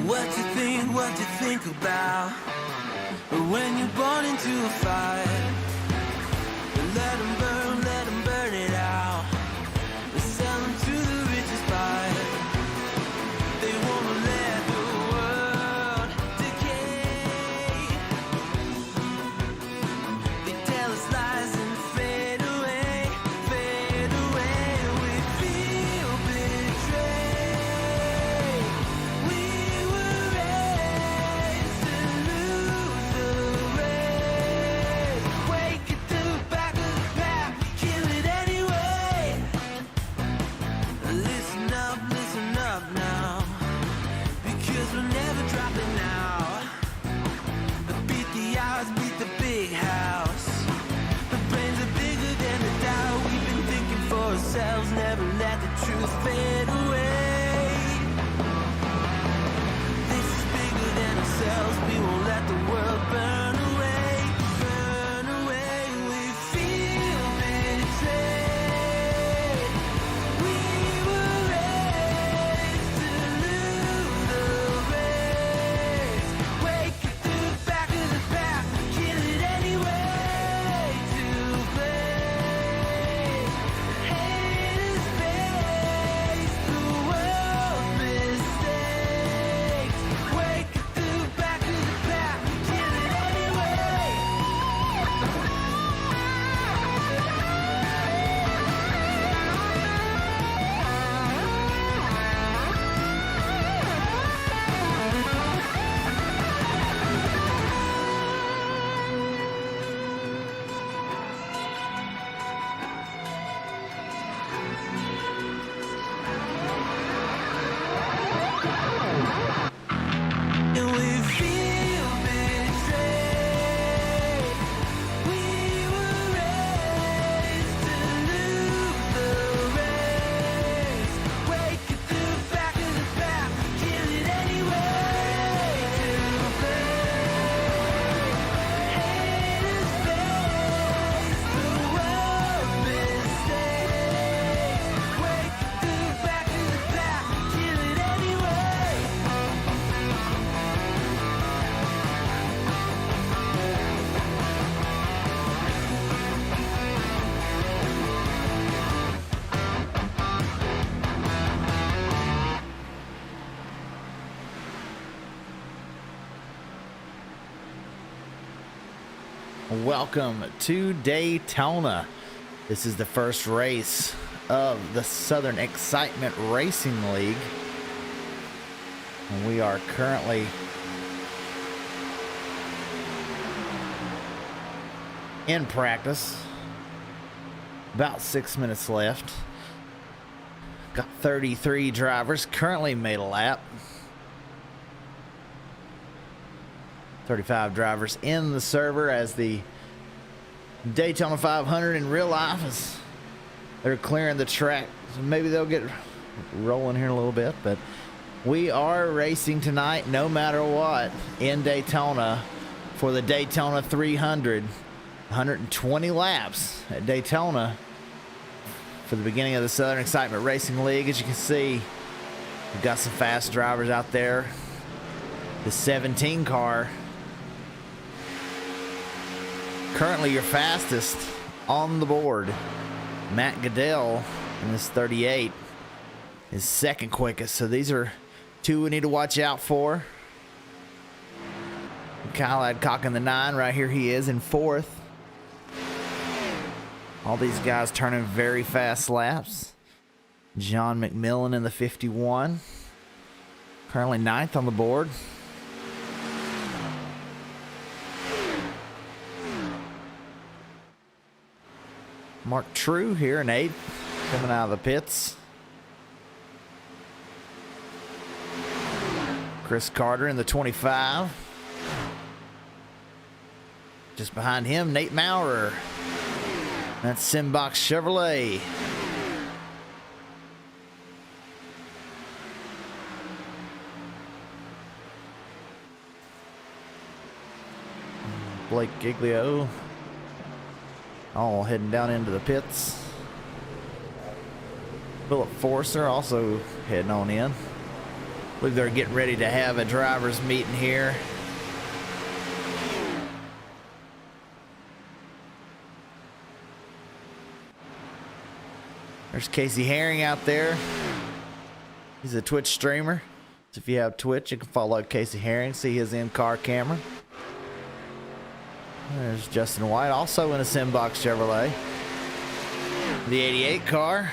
What you think about when you're born into a fire? Let them burn it out. Sell them to the richest buyer. They wanna let the world decay. They tell us lies and fade away, fade away. We feel betrayed. We were raised to lose the race. Wake at the back of the pack, kill it anyway. Listen up now, because we're never dropping now. Beat the odds, beat the big house. The brains are bigger than the doubt. We've been thinking for ourselves, never let the truth fade away. This is bigger than ourselves, we won't let the world burn away, burn away. We feel betrayed. We were raised to lose the race. Wake at the back of the pack, kill it anyway. To play, haters face the world's mistakes. Wake at the back of the pack, kill it anyway. And we feel betrayed. We were raised to lose the race. Wake at the back of the pack, kill it anyway. To play, haters face the world's mistakes. Wake at the back of the pack, kill it anyway. Welcome to Daytona. This is the first race of the Southern Excitement Racing League. And we are currently in practice. About 6 minutes left. Got 33 drivers currently made a lap. 35 drivers in the server as the Daytona 500 in real life is they're clearing the track. So maybe they'll get rolling here in a little bit, but we are racing tonight no matter what in Daytona for the Daytona 300. 120 laps at Daytona for the beginning of the Southern Excitement Racing League. As you can see, we've got some fast drivers out there. The 17 car, currently your fastest on the board. Matt Goodell in this 38 is second quickest. So these are two we need to watch out for. Kyle Adcock in the 9 right here. He is in fourth. All these guys turning very fast laps. John McMillan in the 51. Currently 9th on the board. Mark True here in 8th, coming out of the pits. Chris Carter in the 25. Just behind him, Nate Maurer. That's Simbox Chevrolet. Blake Giglio. All heading down into the pits. Philip Forster also heading on in. believe they're getting ready to have a drivers meeting here. There's Casey Herring out there. He's a Twitch streamer. So if you have Twitch, you can follow Casey Herring, see his in-car camera. There's Justin White, also in a Simbox Chevrolet. The 88 car.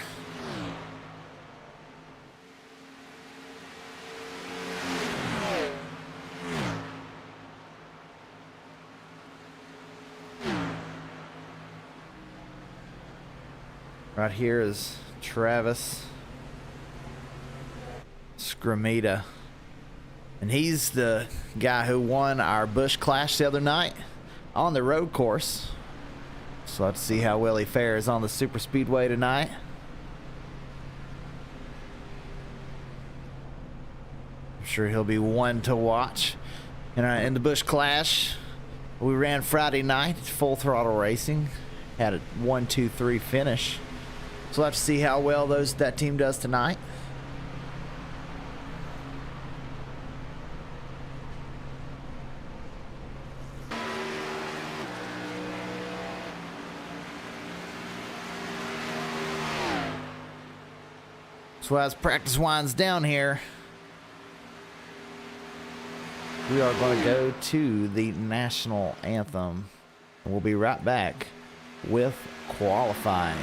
Right here is Travis Scramita. And he's the guy who won our Busch Clash the other night on the road course. So let's see how well he fares on the super speedway tonight. I'm sure he'll be one to watch. And in the Busch Clash, we ran Friday night, full throttle racing. Had a 1-2-3 finish. So we'll have to see how well that team does tonight. So as practice winds down here, we are going to go to the national anthem. And we'll be right back with qualifying.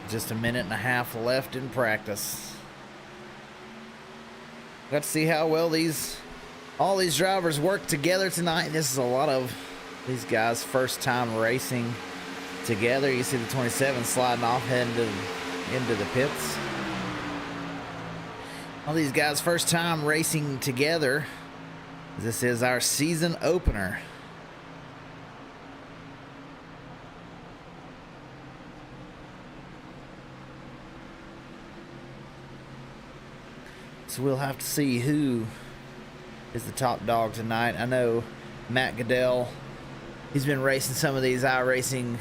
Just a minute and a half left in practice. Let's see how well all these drivers work together tonight. This is a lot of these guys' first time racing together. You see the 27 sliding off heading into the pits. All these guys' first time racing together. This is our season opener. So we'll have to see who is the top dog tonight. I know Matt Goodell, he's been racing some of these iRacing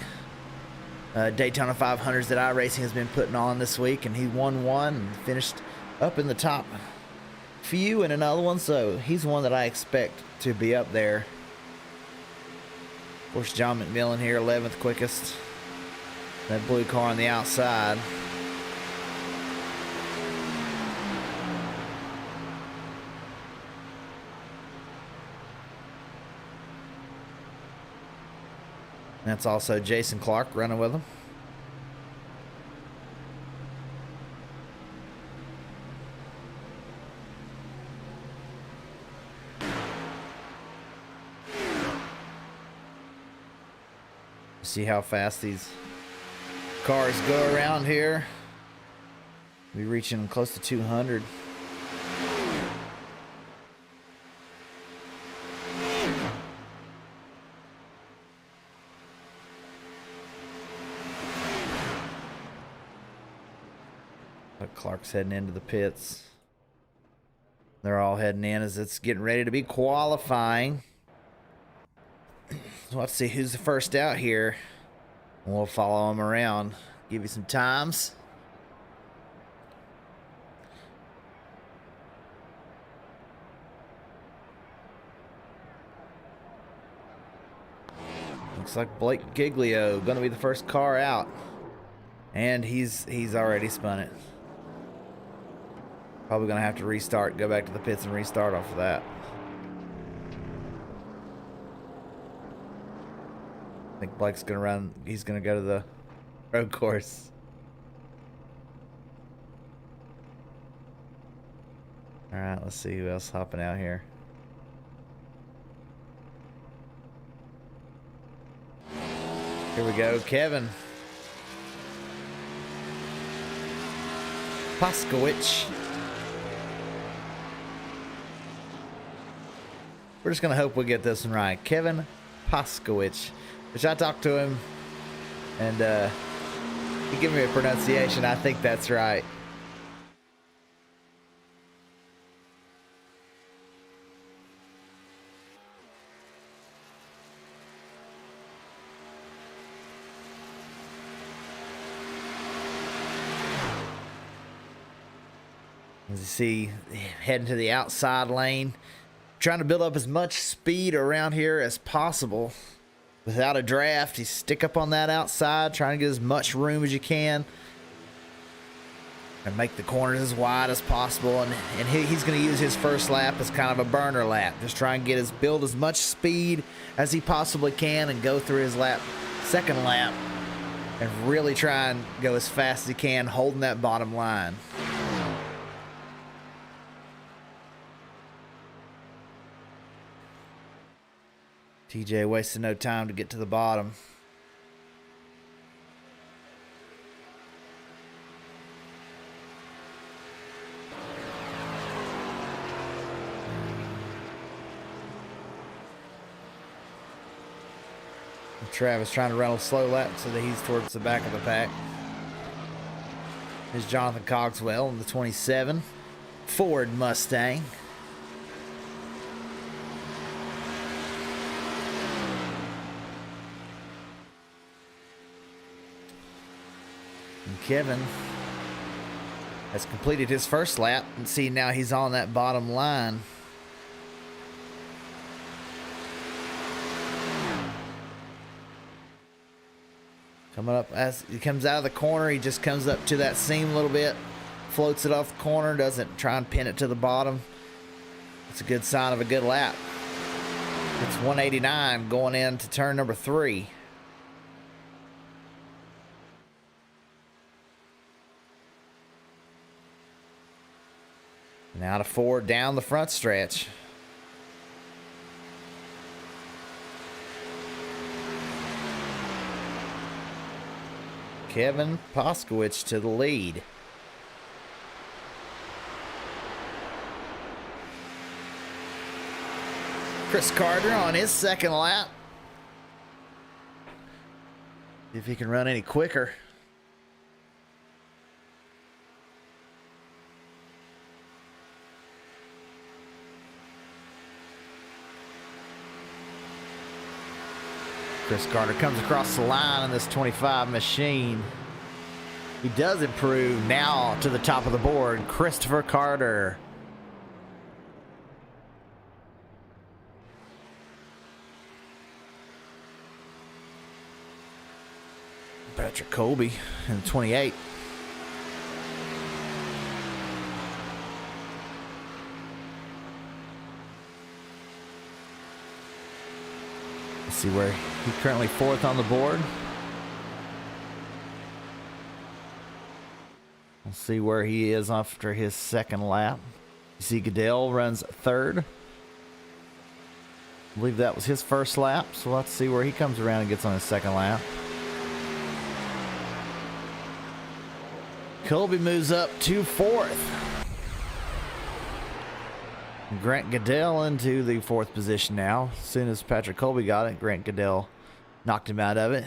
Daytona 500s that iRacing has been putting on this week, and he won one and finished up in the top few in another one, so he's one that I expect to be up there. Of course, John McMillan here, 11th quickest. That blue car on the outside. That's also Jason Clark running with him. See how fast these cars go around here. We're reaching close to 200. But Clark's heading into the pits. They're all heading in as it's getting ready to be qualifying. So let's see who's the first out here. We'll follow them around, give you some times. Looks like Blake Giglio going to be the first car out. And he's already spun it. Probably going to have to restart, go back to the pits and restart off of that. I think Blake's going to run, he's going to go to the road course. All right, let's see who else hopping out here. Here we go, Kevin Paskowicz. We're just gonna hope we get this one right. Kevin Paskowicz, which I talked to him, and he gave me a pronunciation. I think that's right. As you see, heading to the outside lane, trying to build up as much speed around here as possible. Without a draft, you stick up on that outside, trying to get as much room as you can and make the corners as wide as possible. And he's going to use his first lap as kind of a burner lap. Just try and build as much speed as he possibly can and go through his second lap, and really try and go as fast as he can, holding that bottom line. TJ wasting no time to get to the bottom. And Travis trying to run a slow lap so that he's towards the back of the pack. Here's Jonathan Cogswell in the 27 Ford Mustang. Kevin has completed his first lap, and see now he's on that bottom line. Coming up as he comes out of the corner, he just comes up to that seam a little bit, floats it off the corner, doesn't try and pin it to the bottom. It's a good sign of a good lap. It's 189 going into turn number 3. Now to 4 down the front stretch. Kevin Paskowicz to the lead. Chris Carter on his second lap. See if he can run any quicker. Chris Carter comes across the line in this 25 machine. He does improve now to the top of the board. Christopher Carter. Patrick Colby in the 28. See where he's currently 4th on the board. We'll see where he is after his second lap. You see Goodell runs 3rd. I believe that was his first lap, so let's see where he comes around and gets on his second lap. Colby moves up to 4th. Grant Goodell into the 4th position now. As soon as Patrick Colby got it, Grant Goodell knocked him out of it.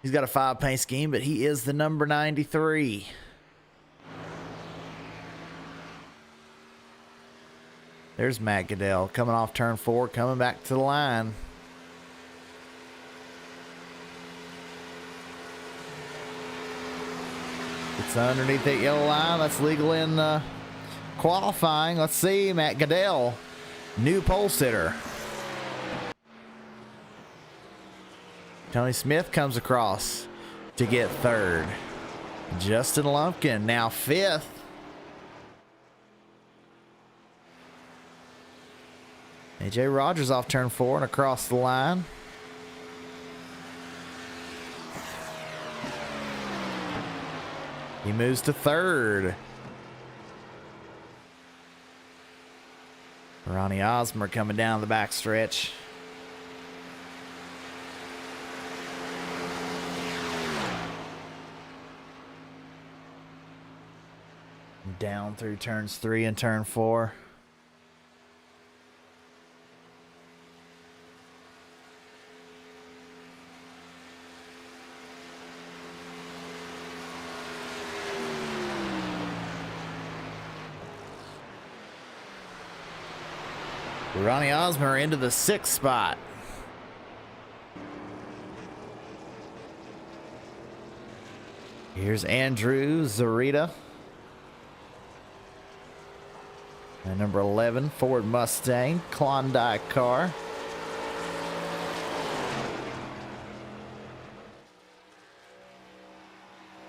He's got a 5 paint scheme, but he is the number 93. There's Matt Goodell coming off turn 4, coming back to the line. It's underneath that yellow line. That's legal in qualifying. Let's see, Matt Goodell, new pole sitter. Tony Smith comes across to get 3rd. Justin Lumpkin now 5th. AJ Rogers off turn 4 and across the line. He moves to 3rd. Ronnie Osmer coming down the backstretch. Down through turns 3 and turn 4. Ronnie Osmer into the 6th spot. Here's Andrew Zarita. And number 11, Ford Mustang, Klondike car.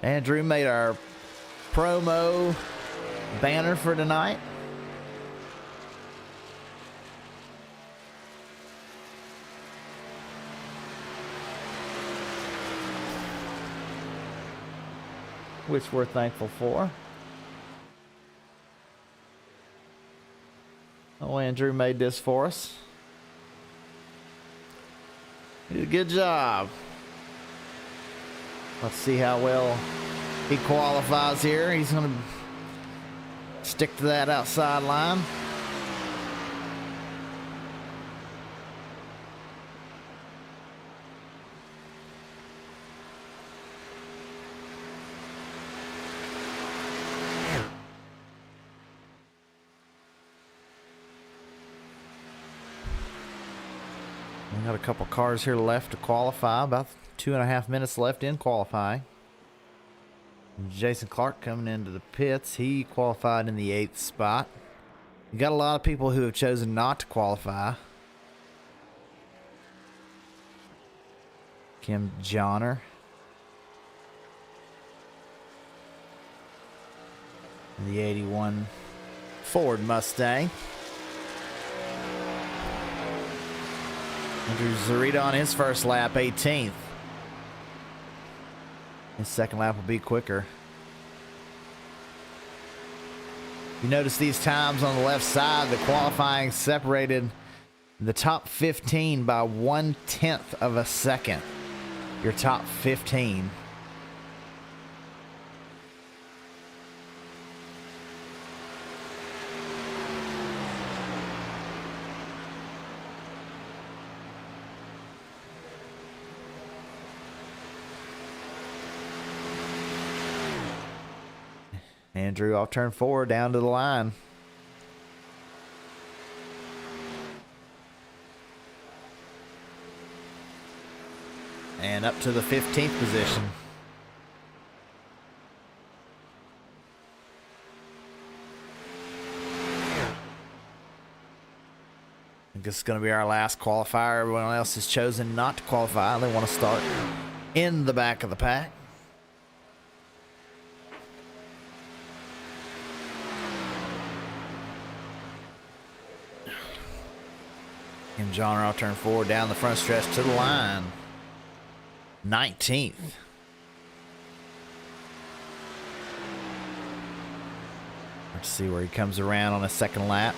Andrew made our promo banner for tonight. Which we're thankful for. Oh, Andrew made this for us. He did a good job. Let's see how well he qualifies here. He's going to stick to that outside line. We got a couple cars here left to qualify. About 2.5 minutes left in qualifying. Jason Clark coming into the pits. He qualified in the 8th spot. You got a lot of people who have chosen not to qualify. Kim Johnner. The 81 Ford Mustang. Andrew Zarita on his first lap, 18th. His second lap will be quicker. You notice these times on the left side, the qualifying separated the top 15 by 1/10 of a second. Your top 15. Andrew off turn 4 down to the line. And up to the 15th position. I think this is going to be our last qualifier. Everyone else has chosen not to qualify. They want to start in the back of the pack. And John Rowe turn 4 down the front stretch to the line. 19th. Let's see where he comes around on a second lap.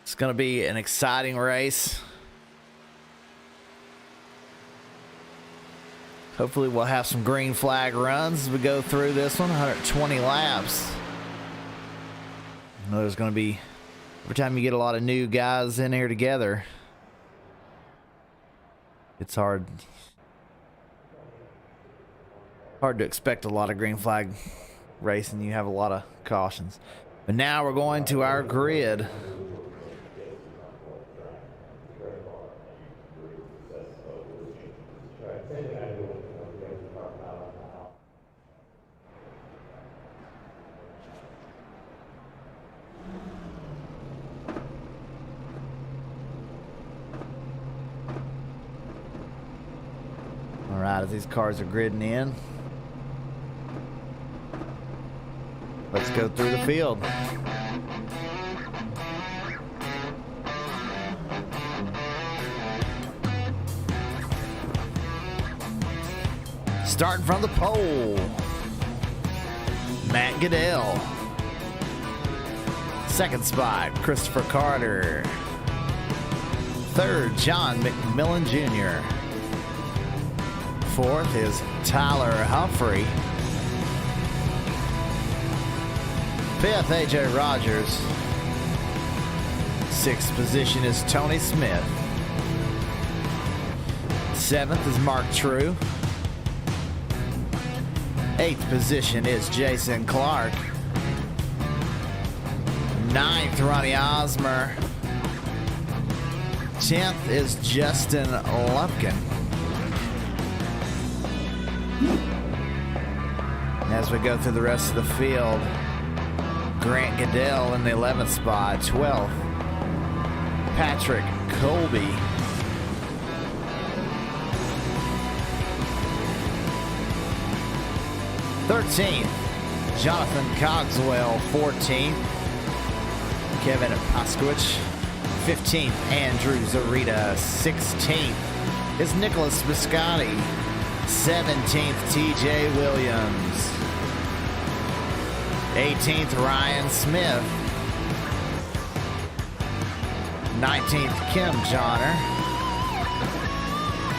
It's going to be an exciting race. Hopefully we'll have some green flag runs as we go through this one. 120 laps. I know there's going to be, every time you get a lot of new guys in here together, it's hard to expect a lot of green flag racing. You have a lot of cautions. But now we're going to our grid. All right, as these cars are gridding in, let's go through the field. Starting from the pole, Matt Goodell. Second spot, Christopher Carter. Third, John McMillan Jr. Fourth is Tyler Humphrey. Fifth, AJ Rogers. Sixth position is Tony Smith. Seventh is Mark True. Eighth position is Jason Clark. Ninth, Ronnie Osmer. 10th is Justin Lupkin. As we go through the rest of the field, Grant Goodell in the 11th spot. 12th, Patrick Colby. 13th, Jonathan Cogswell. 14th, Kevin Paskowicz. 15th, Andrew Zarita. 16th is Nicholas Biscotti. 17th, TJ Williams. 18th, Ryan Smith. 19th, Kim Johnner.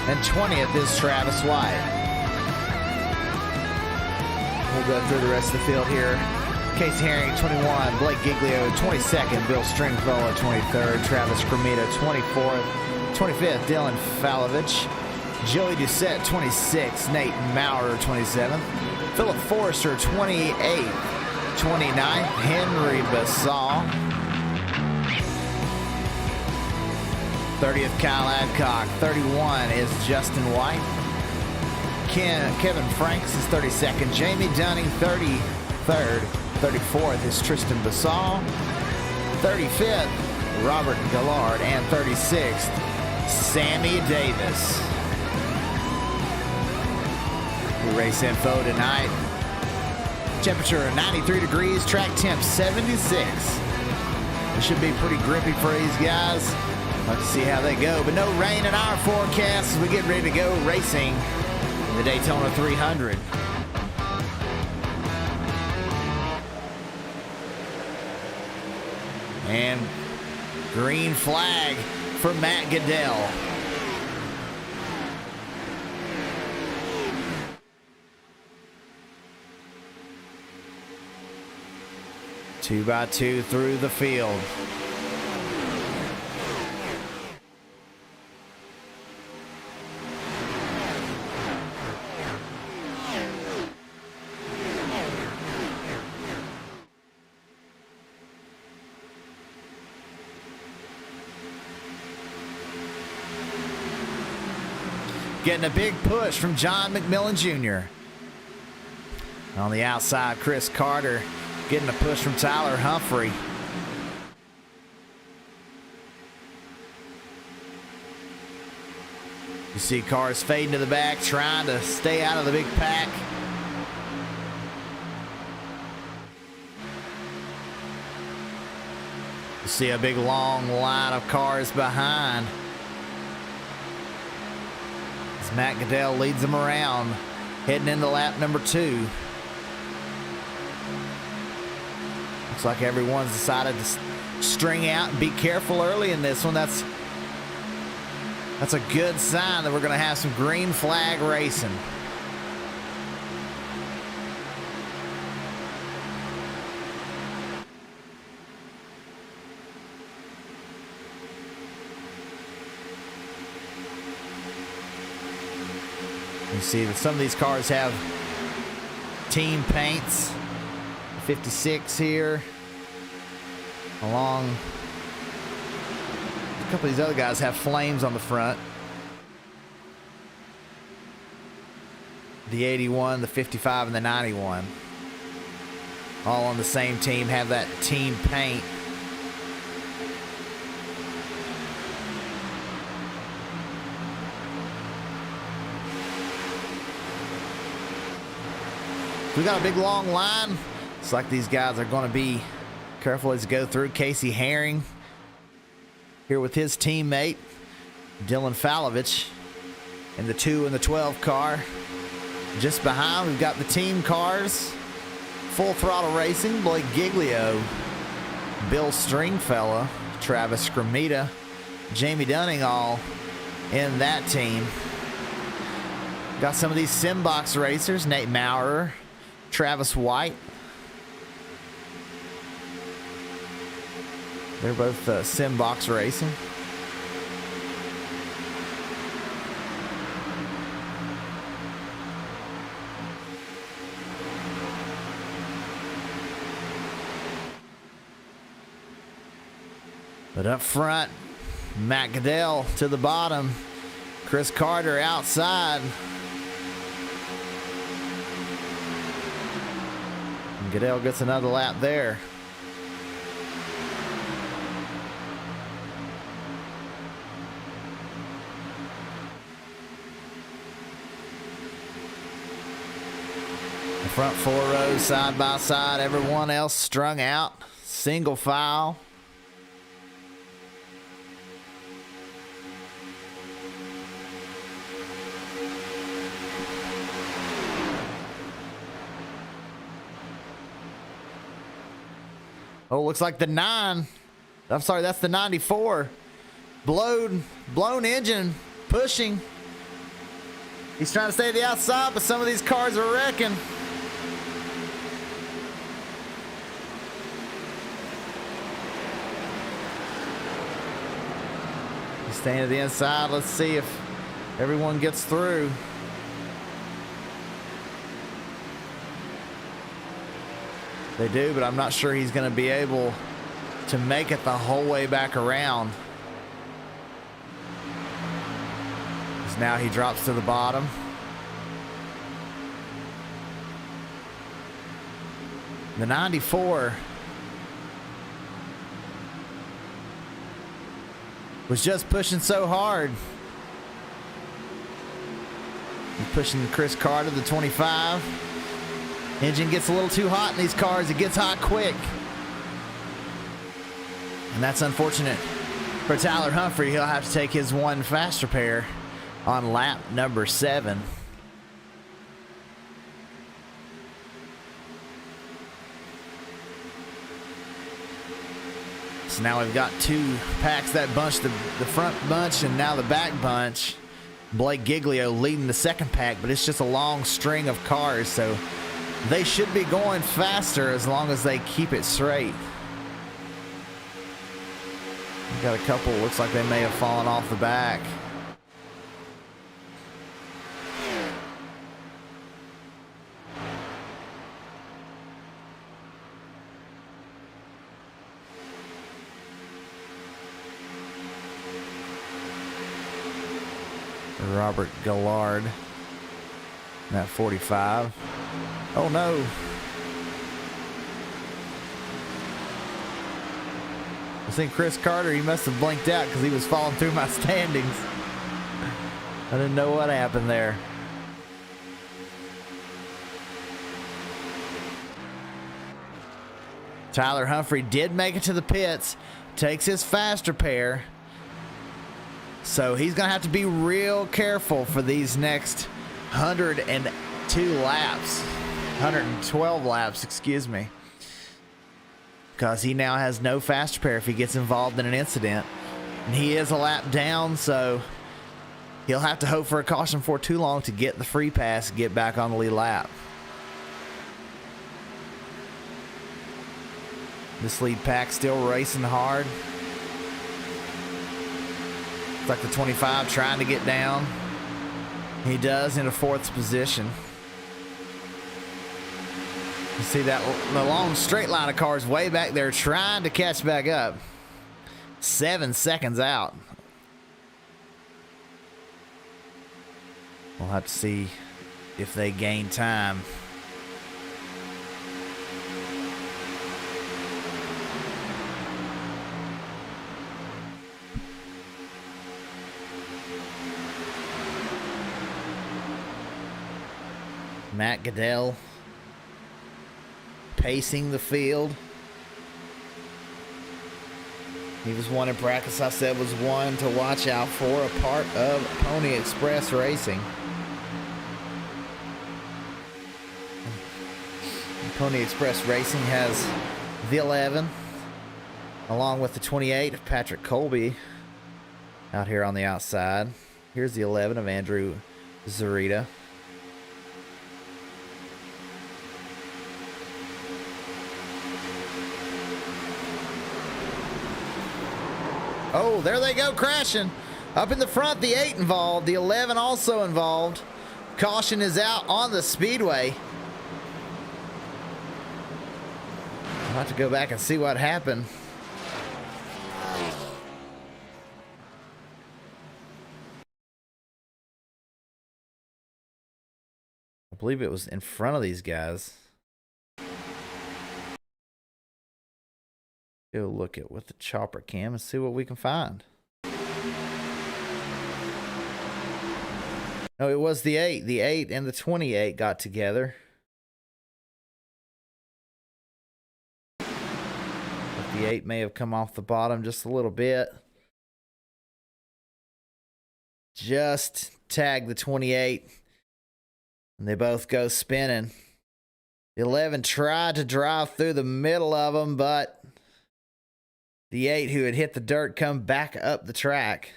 And 20th is Travis White. We'll go through the rest of the field here. Casey Herring, 21. Blake Giglio, 22nd. Bill Stringfellow, 23rd. Travis Cremita, 24th. 25th, Dylan Falovich. Joey Doucette, 26th. Nate Maurer, 27th. Philip Forrester, 28th. 29th, Henry Bassal. 30th, Kyle Adcock. 31 is Justin White. Kevin Franks is 32nd. Jamie Dunning, 33rd. 34th is Tristan Bassal. 35th, Robert Gallard. And 36th, Sammy Davis. Race info tonight. Temperature 93 degrees, track temp 76. It should be pretty grippy for these guys. Let's see how they go. But no rain in our forecast as we get ready to go racing the Daytona 300. And green flag for Matt Goodell. Two by two through the field. Getting a big push from John McMillan Jr. On the outside, Chris Carter getting a push from Tyler Humphrey. You see cars fading to the back, trying to stay out of the big pack. You see a big long line of cars behind. As Matt Goodell leads them around, heading into lap number 2. Looks like everyone's decided to string out and be careful early in this one. That's a good sign that we're going to have some green flag racing. You see that some of these cars have team paints. 56 here. Along. A couple of these other guys have flames on the front. The 81, the 55, and the 91. All on the same team, have that team paint. We got a big long line. It's like these guys are going to be careful as they go through. Casey Herring here with his teammate Dylan Falovich in the 2 and the 12 car. Just behind, we've got the team cars. Full Throttle Racing, Blake Giglio, Bill Stringfella, Travis Scramita, Jamie Dunning, all in that team. Got some of these Simbox racers, Nate Maurer, Travis White. They're both Simbox racing. But up front, Matt Goodell to the bottom, Chris Carter outside. And Goodell gets another lap there. The front 4 rows side by side, everyone else strung out, single file. Oh, looks like the 9. I'm sorry, that's the 94. Blown engine, pushing. He's trying to stay to the outside, but some of these cars are wrecking. He's staying to the inside. Let's see if everyone gets through. They do, but I'm not sure he's going to be able to make it the whole way back around. Because now he drops to the bottom. The 94 was just pushing so hard. He's pushing Chris Carter, the 25. Engine gets a little too hot in these cars. It gets hot quick. And that's unfortunate for Tyler Humphrey. He'll have to take his one fast repair on lap number 7. So now we've got 2 packs, that bunch, the front bunch and now the back bunch. Blake Giglio leading the second pack, but it's just a long string of cars, so they should be going faster as long as they keep it straight. We've got a couple, looks like they may have fallen off the back. Robert Gallard, that 45. Oh no. I think Chris Carter, he must have blinked out because he was falling through my standings. I didn't know what happened there. Tyler Humphrey did make it to the pits, takes his fast repair. So he's going to have to be real careful for these next 102 laps. 112 laps, excuse me. Because he now has no fast repair if he gets involved in an incident. And he is a lap down, so he'll have to hope for a caution for too long to get the free pass, get back on the lead lap. This lead pack still racing hard. Looks like the 25 trying to get down. He does in a 4th position. You see that the long straight line of cars way back there trying to catch back up. 7 seconds out. We'll have to see if they gain time. Matt Goodell pacing the field. He was one in practice, I said, was one to watch out for, a part of Pony Express Racing. Pony Express Racing has the 11, along with the 28 of Patrick Colby out here on the outside. Here's the 11 of Andrew Zarita. Oh, there they go, crashing. Up in the front, the 8 involved, the 11 also involved. Caution is out on the speedway. I'll have to go back and see what happened. I believe it was in front of these guys. Go look at with the chopper cam and see what we can find. No, it was the 8. The 8 and the 28 got together. But the 8 may have come off the bottom just a little bit. Just tagged the 28. And they both go spinning. The 11 tried to drive through the middle of them, but the 8 who had hit the dirt come back up the track.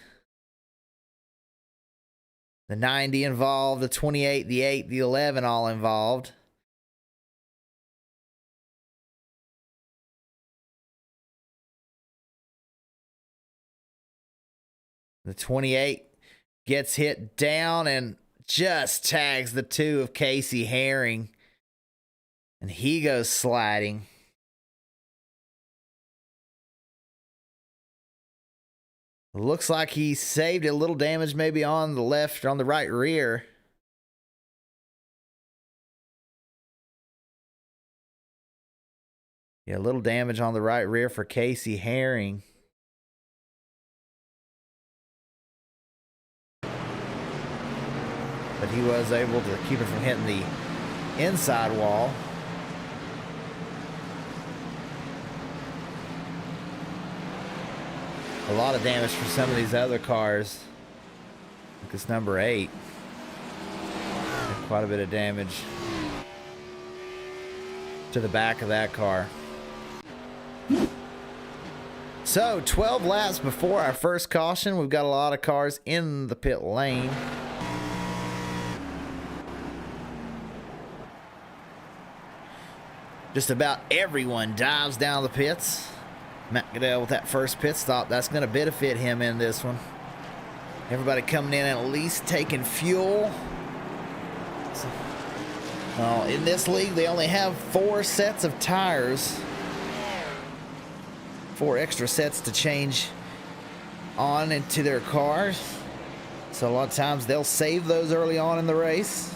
The 90 involved, the 28, the 8, the 11 all involved. The 28 gets hit down and just tags the 2 of Casey Herring. And he goes sliding. Looks like he saved a little damage maybe on the left or on the right rear. Yeah, a little damage on the right rear for Casey Herring. But he was able to keep it from hitting the inside wall. A lot of damage for some of these other cars. Like this number 8. Quite a bit of damage to the back of that car. So 12 laps before our first caution. We've got a lot of cars in the pit lane. Just about everyone dives down the pits. Matt Goodell with that first pit stop. That's going to benefit him in this one. Everybody coming in and at least taking fuel. So, in this league, they only have 4 sets of tires. 4 extra sets to change on into their cars. So a lot of times they'll save those early on in the race.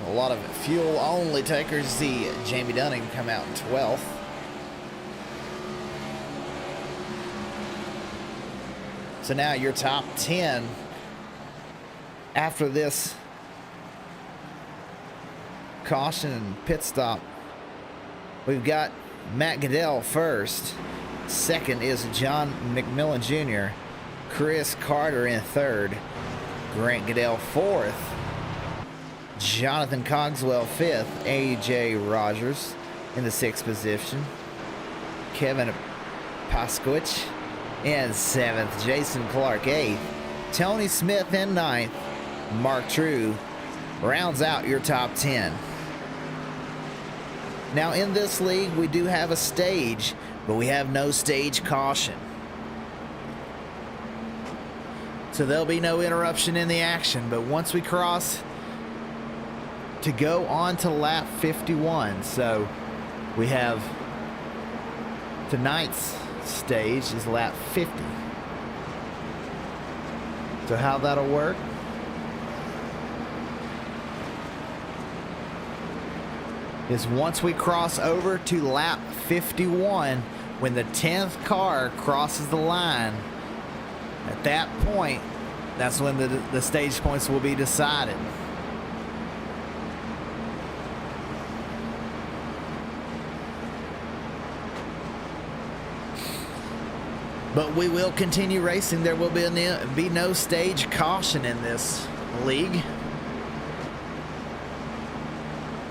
A lot of fuel only takers. See Jamie Dunning come out in 12th. So now your top 10 after this caution and pit stop. We've got Matt Goodell first. Second is John McMillan Jr. Chris Carter in third. Grant Goodell fourth. Jonathan Cogswell 5th, AJ Rogers in the 6th position, Kevin Paskowicz in 7th, Jason Clark 8th, Tony Smith in 9th, Mark True rounds out your top 10. Now in this league we do have a stage, but we have no stage caution. So there'll be no interruption in the action. But once we cross to go on to lap 51, so we have tonight's stage is lap 50. So how that'll work? Is once we cross over to lap 51, when the 10th car crosses the line, at that point, that's when the stage points will be decided. But we will continue racing. There will be no stage caution in this league. You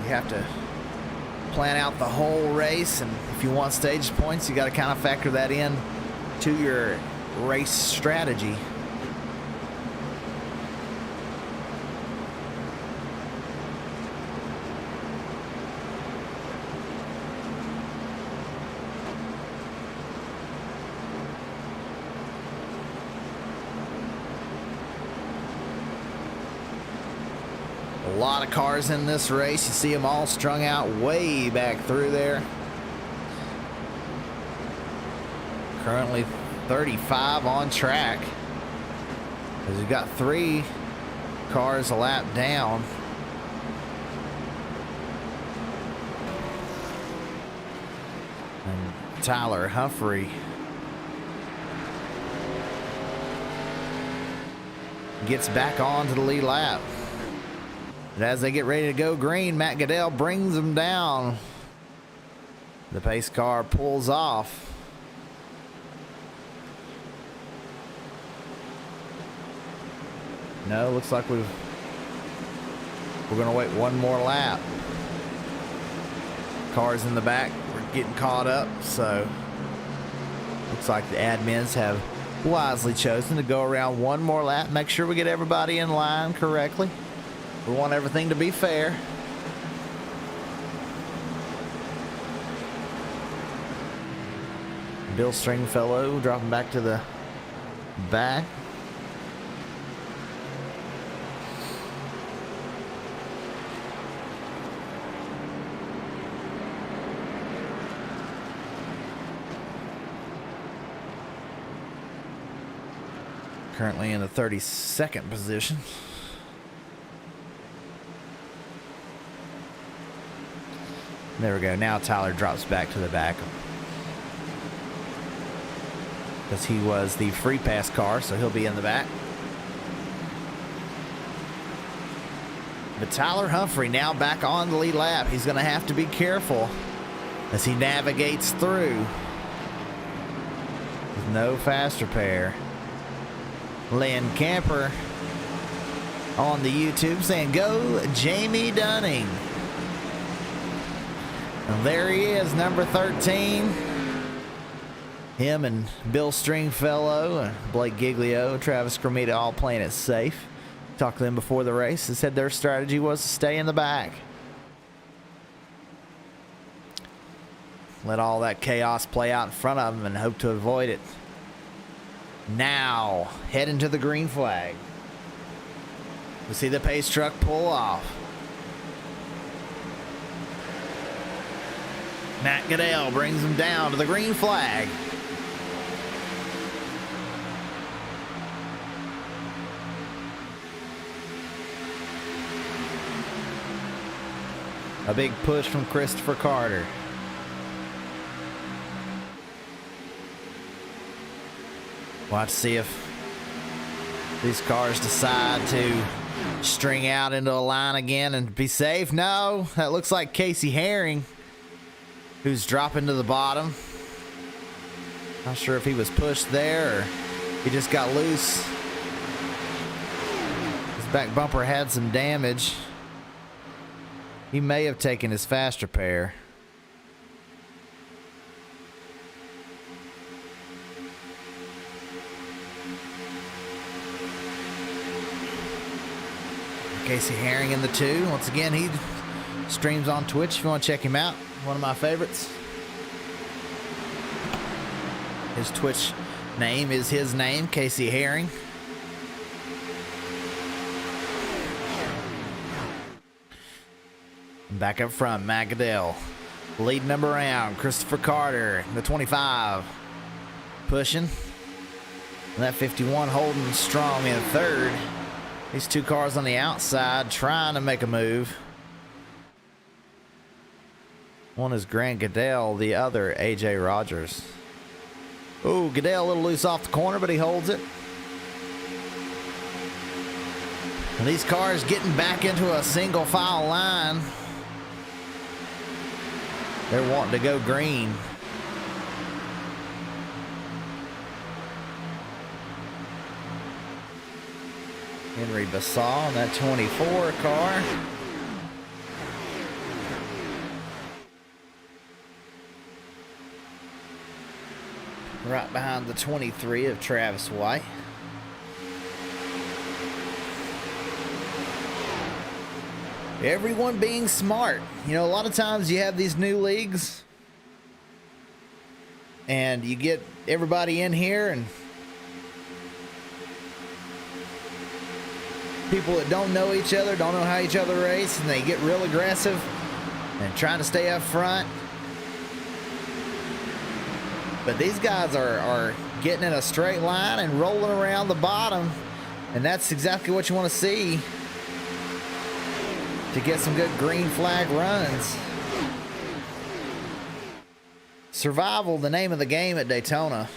have to plan out the whole race, and if you want stage points, you got to kind of factor that in to your race strategy. A lot of cars in this race. You see them all strung out way back through there. Currently 35 on track. Because we've got 3 cars a lap down. And Tyler Humphrey gets back onto the lead lap. But as they get ready to go green, Matt Goodell brings them down. The pace car pulls off. No, looks like we're going to wait one more lap. Cars in the back, we're getting caught up, so looks like the admins have wisely chosen to go around one more lap, make sure we get everybody in line correctly. We want everything to be fair. Bill Stringfellow dropping back to the back. Currently in the 32nd position. There we go. Now Tyler drops back to the back. Because he was the free pass car, so he'll be in the back. But Tyler Humphrey now back on the lead lap. He's going to have to be careful as he navigates through. With no faster pair. Lynn Camper on the YouTube saying, "Go Jamie Dunning." And there he is, number 13. Him and Bill Stringfellow, and Blake Giglio, Travis Cremita all playing it safe. Talked to them before the race. They said their strategy was to stay in the back. Let all that chaos play out in front of them and hope to avoid it. Now, heading to the green flag. We see the pace truck pull off. Matt Goodell brings them down to the green flag. A big push from Christopher Carter. Watch to see if these cars decide to string out into a line again and be safe. No, that looks like Casey Herring, who's dropping to the bottom. Not sure if he was pushed there or he just got loose. His back bumper had some damage. He may have taken his faster pair. Casey Herring in the 2. Once again, he streams on Twitch if you want to check him out. One of my favorites. His Twitch name is his name, Casey Herring. Back up front, Matt Goodell leading them around. Christopher Carter, the 25, pushing. And that 51 holding strong in third. These two cars on the outside trying to make a move. One is Grant Goodell, the other AJ Rogers. Ooh, Goodell a little loose off the corner, but he holds it. And these cars getting back into a single file line. They're wanting to go green. Henry Bassal in that 24 car. Right behind the 23 of Travis White. Everyone being smart. You know, a lot of times you have these new leagues and you get everybody in here and people that don't know each other, don't know how each other race, and they get real aggressive and trying to stay up front. But these guys are getting in a straight line and rolling around the bottom, and that's exactly what you want to see to get some good green flag runs. Survival, the name of the game at Daytona.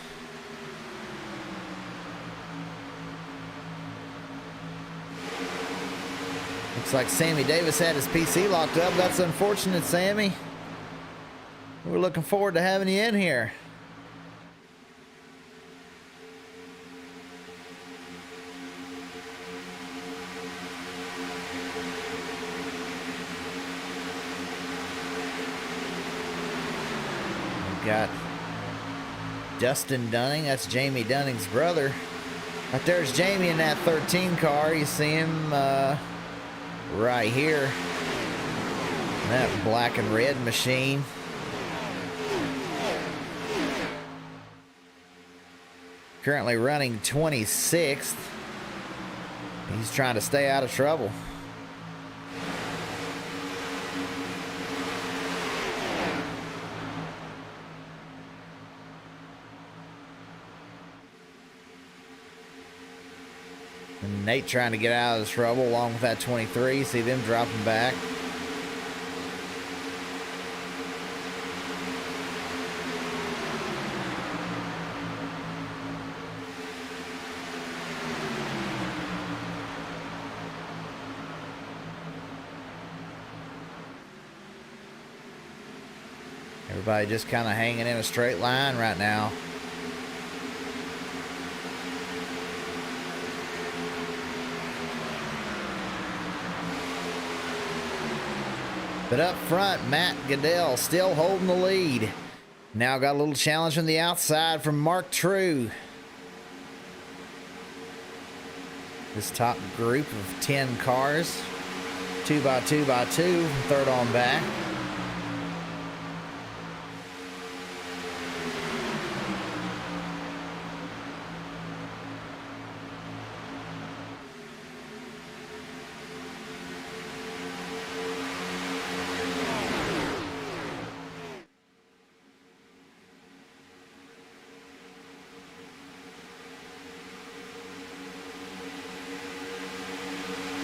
Looks like Sammy Davis had his PC locked up. That's unfortunate, Sammy. We're looking forward to having you in here. Got Dustin Dunning, that's Jamie Dunning's brother. Right there's Jamie in that 13 car. You see him right here. That black and red machine. Currently running 26th. He's trying to stay out of trouble. And Nate trying to get out of trouble along with that 23. See them dropping back. Everybody just kind of hanging in a straight line right now. But up front, Matt Goodell still holding the lead. Now got a little challenge from the outside from Mark True. This top group of 10 cars, 2x2x2, third on back.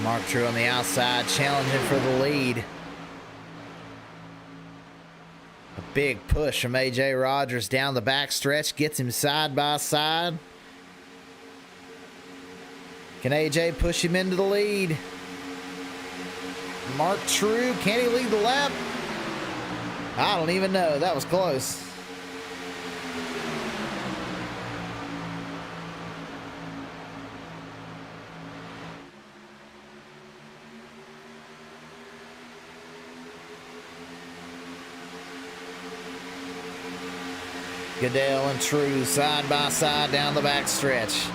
Mark True on the outside, challenging for the lead. A big push from AJ Rogers down the back stretch, gets him side by side. Can AJ push him into the lead? Mark True, can he lead the lap? I don't even know. That was close. Goodell and True side by side down the back stretch.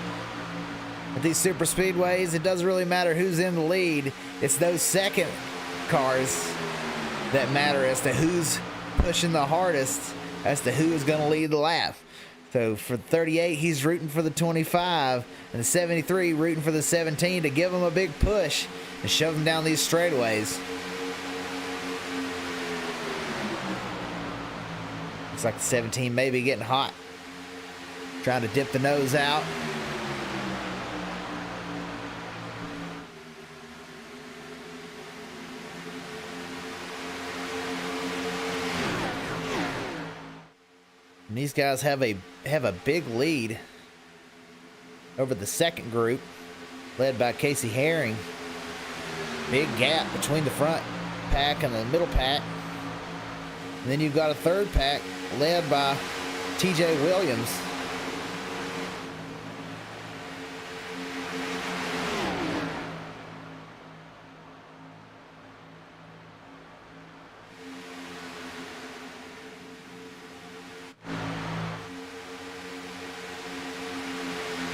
At these super speedways, it doesn't really matter who's in the lead. It's those second cars that matter as to who's pushing the hardest, as to who is going to lead the lap. So for 38, he's rooting for the 25, and the 73 rooting for the 17 to give him a big push and shove him down these straightaways. Looks like the 17 may be getting hot. Trying to dip the nose out. And these guys have a big lead over the second group, led by Casey Herring. Big gap between the front pack and the middle pack. And then you've got a third pack led by TJ Williams.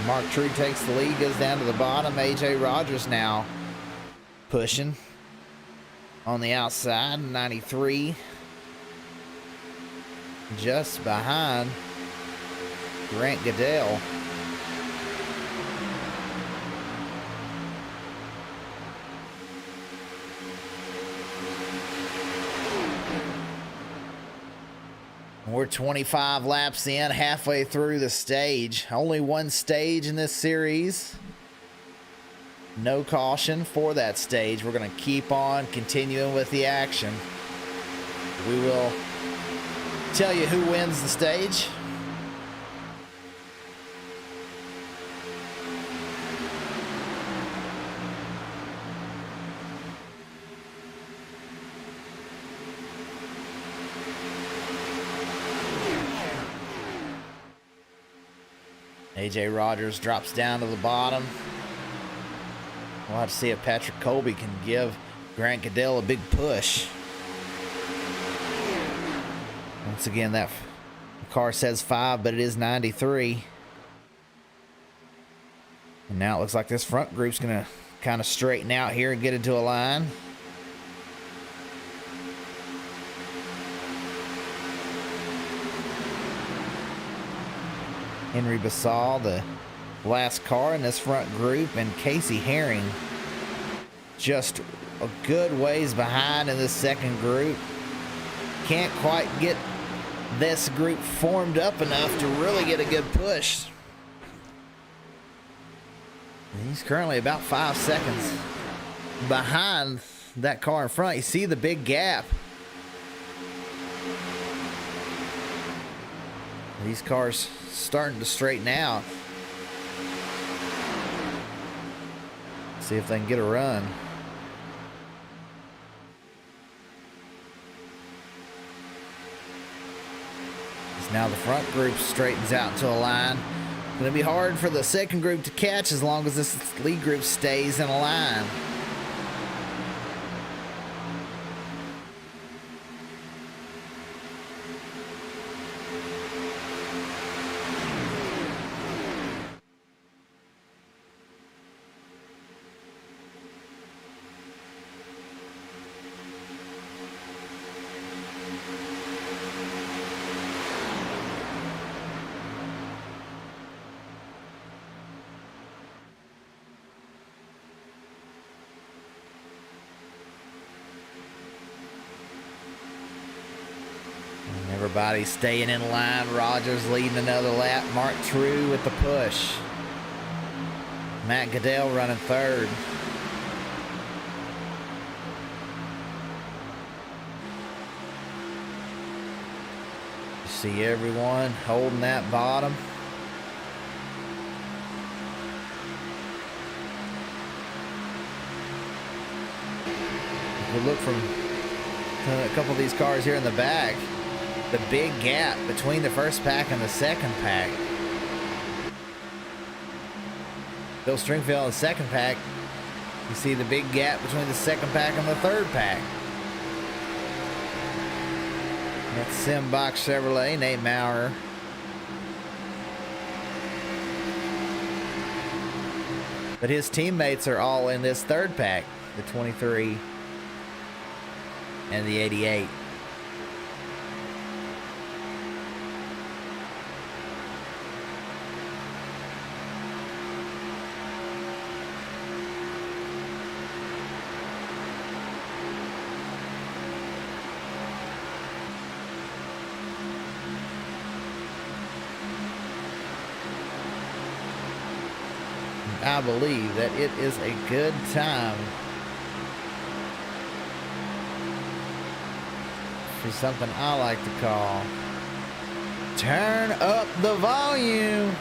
Mark True takes the lead, goes down to the bottom. AJ Rogers now pushing on the outside, 93. Just behind Grant Goodell. We're 25 laps in, halfway through the stage. Only one stage in this series. No caution for that stage. We're going to keep on continuing with the action. We will tell you who wins the stage. AJ Rogers drops down to the bottom. We'll have to see if Patrick Colby can give Grant Goodell a big push. Once again, that car says 5, but it is 93. And now it looks like this front group's going to kind of straighten out here and get into a line. Henry Basal, the last car in this front group, and Casey Herring just a good ways behind in this second group. Can't quite get this group formed up enough to really get a good push. He's currently about 5 seconds behind that car in front. You see the big gap. These cars starting to straighten out. See if they can get a run. As now the front group straightens out into a line. It's going to be hard for the second group to catch as long as this lead group stays in a line. Everybody staying in line. Rogers leading another lap. Mark True with the push. Matt Goodell running third. You see everyone holding that bottom. If we look from a couple of these cars here in the back, the big gap between the first pack and the second pack. Bill Stringfield in the second pack. You see the big gap between the second pack and the third pack. That's Simbox Chevrolet, Nate Maurer. But his teammates are all in this third pack, the 23 and the 88. I believe that it is a good time for something I like to call turn up the volume.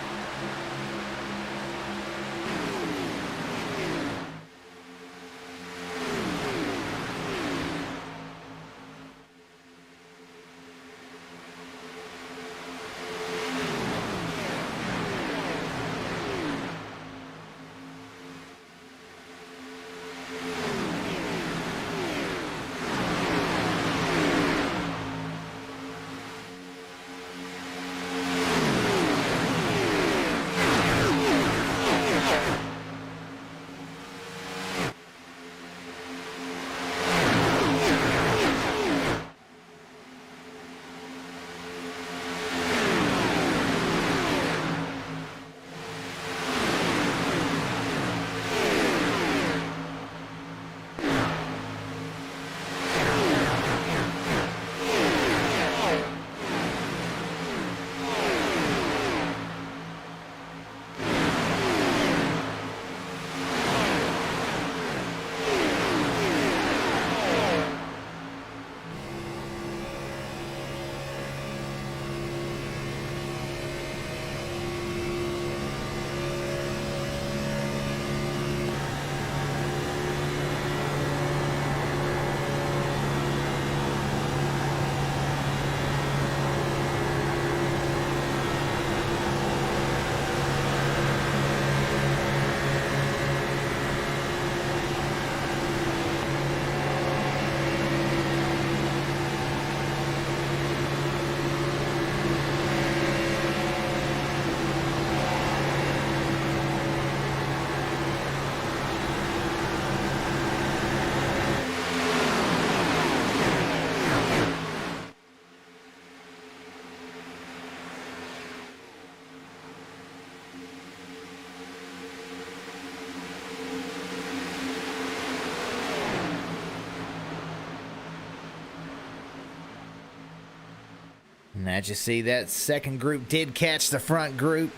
And as you see, that second group did catch the front group.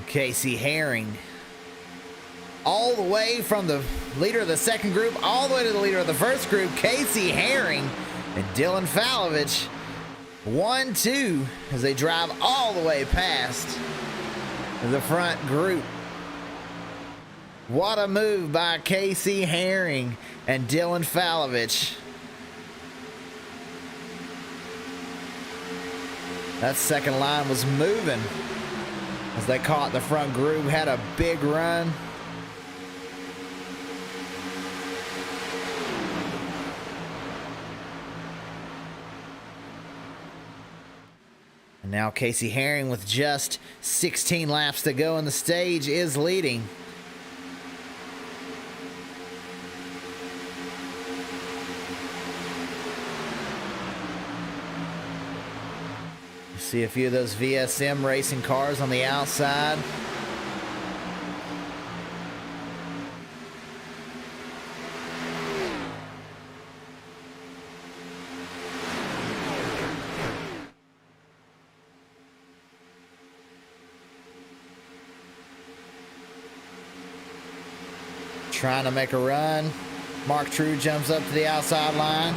Casey Herring, all the way from the leader of the second group all the way to the leader of the first group. Casey Herring and Dylan Falovich 1-2 as they drive all the way past the front group. What a move by Casey Herring and Dylan Falovich. That second line was moving as they caught the front group, had a big run. And now Casey Herring, with just 16 laps to go in the stage, is leading. See a few of those VSM racing cars on the outside. Trying to make a run. Mark True jumps up to the outside line.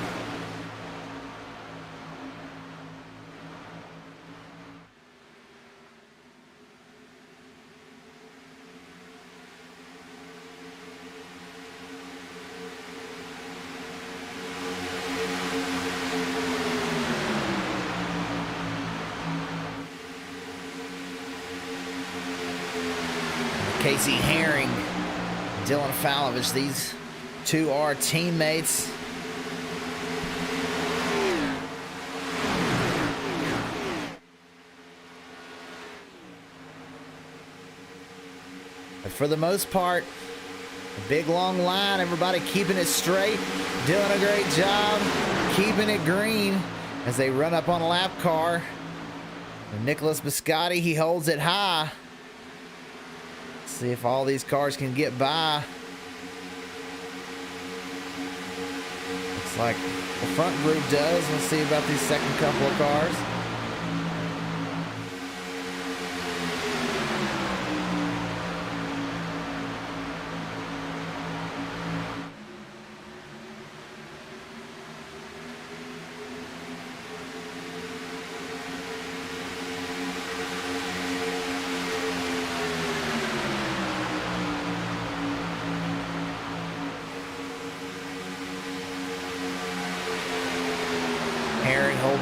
Casey Herring, Dylan Falovich, these two are teammates. But for the most part, a big long line, everybody keeping it straight, doing a great job, keeping it green as they run up on a lap car. And Nicholas Biscotti, he holds it high. See if all these cars can get by. Looks like the front group does. We'll see about these second couple of cars.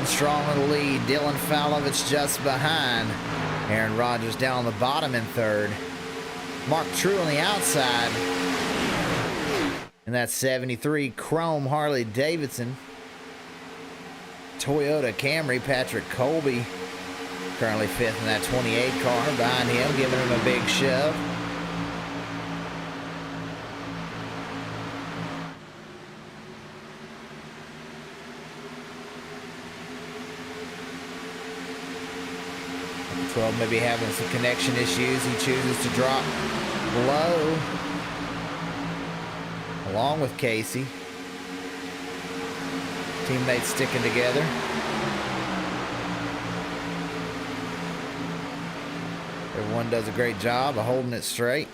Armstrong in the lead. Dylan Falovich just behind. Aaron Rodgers down on the bottom in third. Mark True on the outside. And that 73 Chrome Harley Davidson. Toyota Camry, Patrick Colby, currently fifth in that 28 car. Behind him, giving him a big shove. Number 12 maybe having some connection issues. He chooses to drop low along with Casey. Teammates sticking together. Everyone does a great job of holding it straight.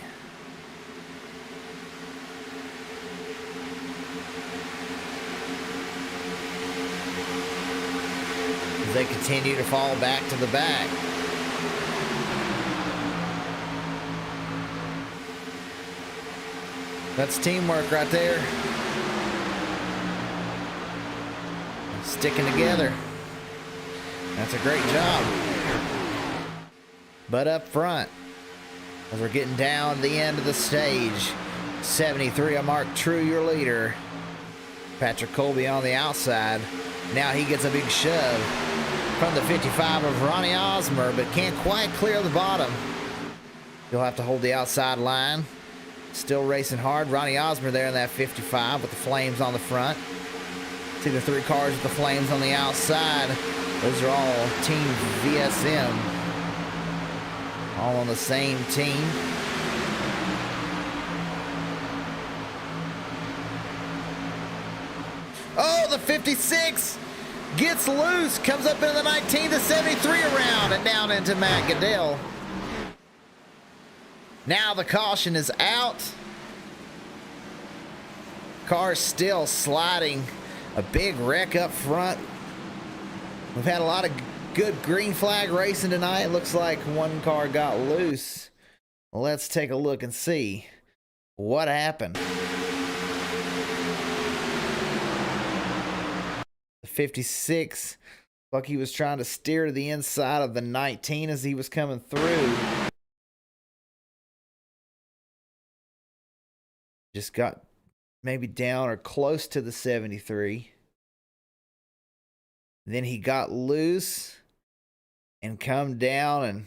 As they continue to fall back to the back. That's teamwork right there. Sticking together. That's a great job. But up front, as we're getting down to the end of the stage, 73 of Mark True, your leader. Patrick Colby on the outside. Now he gets a big shove from the 55 of Ronnie Osmer, but can't quite clear the bottom. He'll have to hold the outside line. Still racing hard. Ronnie Osmer there in that 55 with the flames on the front. See the three cars with the flames on the outside. Those are all Team VSM. All on the same team. Oh, the 56 gets loose. Comes up into the 19 to 73 around and down into Matt Goodell. Now the caution is out. Car's still sliding. A big wreck up front. We've had a lot of good green flag racing tonight. It looks like one car got loose. Let's take a look and see what happened. The 56, like he was trying to steer to the inside of the 19 as he was coming through. Just got maybe down or close to the 73. Then he got loose and come down, and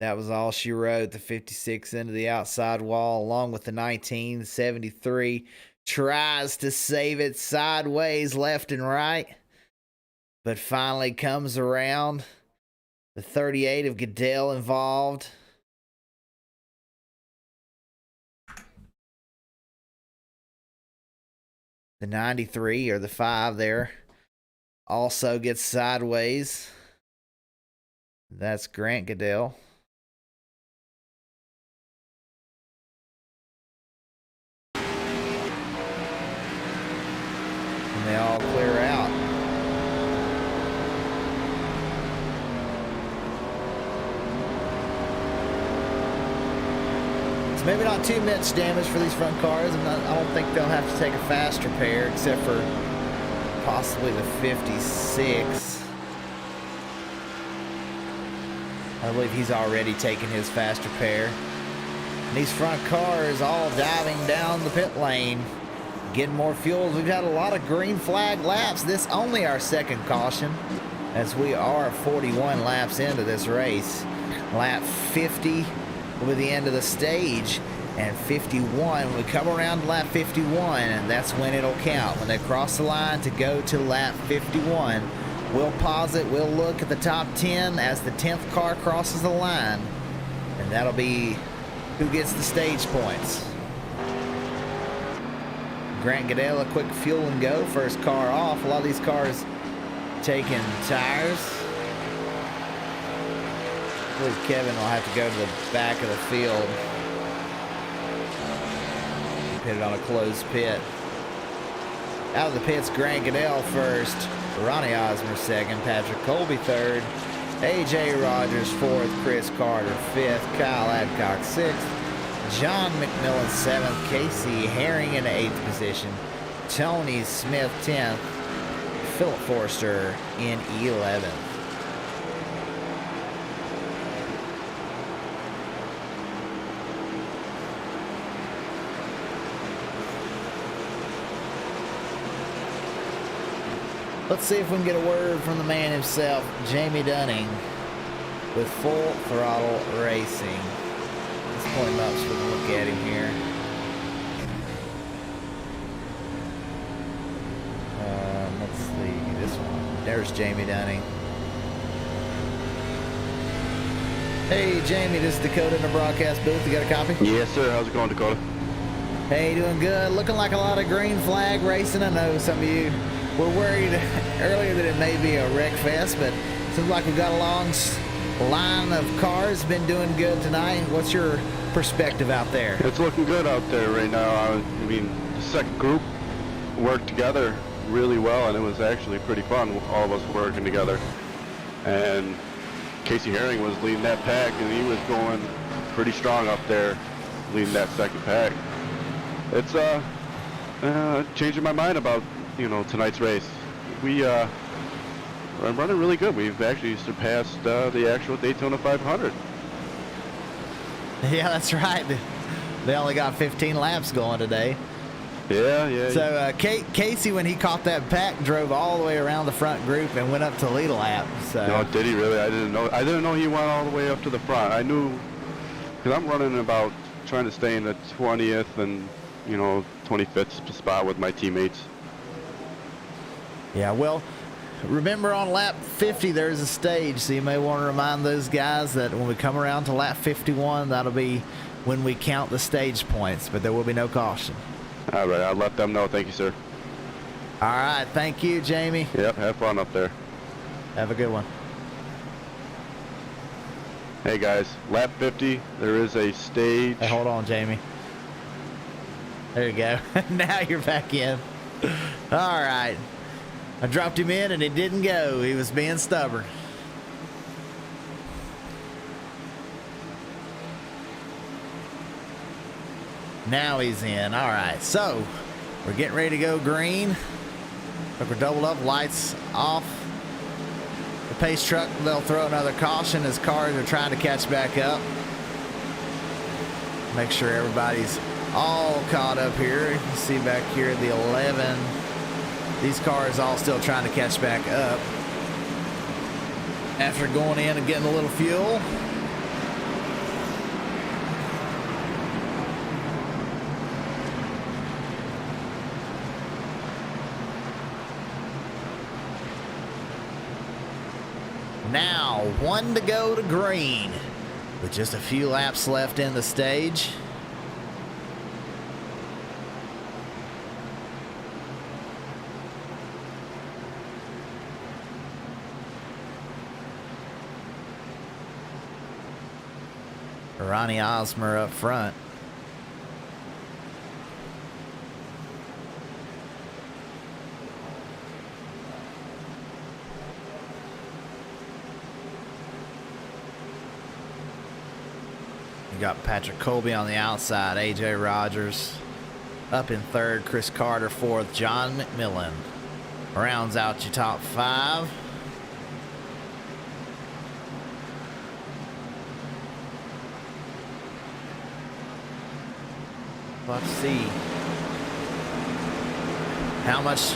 that was all she wrote. The 56 into the outside wall along with the 19. 73 tries to save it sideways left and right, but finally comes around. The 38 of Goodell involved. The 93 or the 5 there also gets sideways. That's Grant Goodell. And they all clear out. It's maybe not too much damage for these front cars. I don't think they'll have to take a fast repair except for possibly the 56. I believe he's already taken his fast repair. And these front cars all diving down the pit lane, getting more fuels. We've had a lot of green flag laps. This only our second caution, as we are 41 laps into this race. Lap 50 will be the end of the stage, and 51, when we come around to lap 51, and that's when it'll count. When they cross the line to go to lap 51, we'll pause it, we'll look at the top 10 as the 10th car crosses the line, and that'll be who gets the stage points. Grant Goodell, a quick fuel and go, first car off. A lot of these cars taking tires. I believe Kevin will have to go to the back of the field. Pitted on a closed pit. Out of the pits, Grant Goodell first. Ronnie Osmer second. Patrick Colby third. A.J. Rogers fourth. Chris Carter fifth. Kyle Adcock sixth. John McMillan seventh. Casey Herring in eighth position. Tony Smith 10th. Philip Forrester in 11th. Let's see if we can get a word from the man himself, Jamie Dunning, with Full Throttle Racing. Let's pull him up so we can look at him here. Let's see, this one. There's Jamie Dunning. Hey, Jamie, this is Dakota in the broadcast booth. You got a copy? Yes, sir. How's it going, Dakota? Hey, doing good. Looking like a lot of green flag racing. I know some of you were worried earlier that it may be a wreck fest, but seems like we've got a long line of cars. Been doing good tonight. What's your perspective out there? It's looking good out there right now. I mean, the second group worked together really well, and it was actually pretty fun, all of us working together. And Casey Herring was leading that pack, and he was going pretty strong up there, leading that second pack. It's changing my mind about, you know, tonight's race. I'm running really good. We've actually surpassed the actual Daytona 500. Yeah, that's right. They only got 15 laps going today. Yeah. So Casey, when he caught that pack, drove all the way around the front group and went up to lead a lap. So. No, did he really? I didn't know he went all the way up to the front. I knew, because I'm running about trying to stay in the 20th and, you know, 25th spot with my teammates. Yeah, well, remember on lap 50 there's a stage, so you may want to remind those guys that when we come around to lap 51, that'll be when we count the stage points, but there will be no caution. All right, I'll let them know. Thank you, sir. All right, thank you, Jamie. Yep, have fun up there. Have a good one. Hey, guys, lap 50, there is a stage. Hey, hold on, Jamie. There you go. Now you're back in. All right. I dropped him in and he didn't go. He was being stubborn. Now he's in. All right. So we're getting ready to go green. Look, we're doubled up, lights off. The pace truck, they'll throw another caution as cars are trying to catch back up. Make sure everybody's all caught up here. You can see back here the 11. These cars all still trying to catch back up after going in and getting a little fuel. Now, 1 to go to green with just a few laps left in the stage. Ronnie Osmer up front. You got Patrick Colby on the outside, AJ Rogers up in third, Chris Carter fourth, John McMillan rounds out your top 5. Let's see how much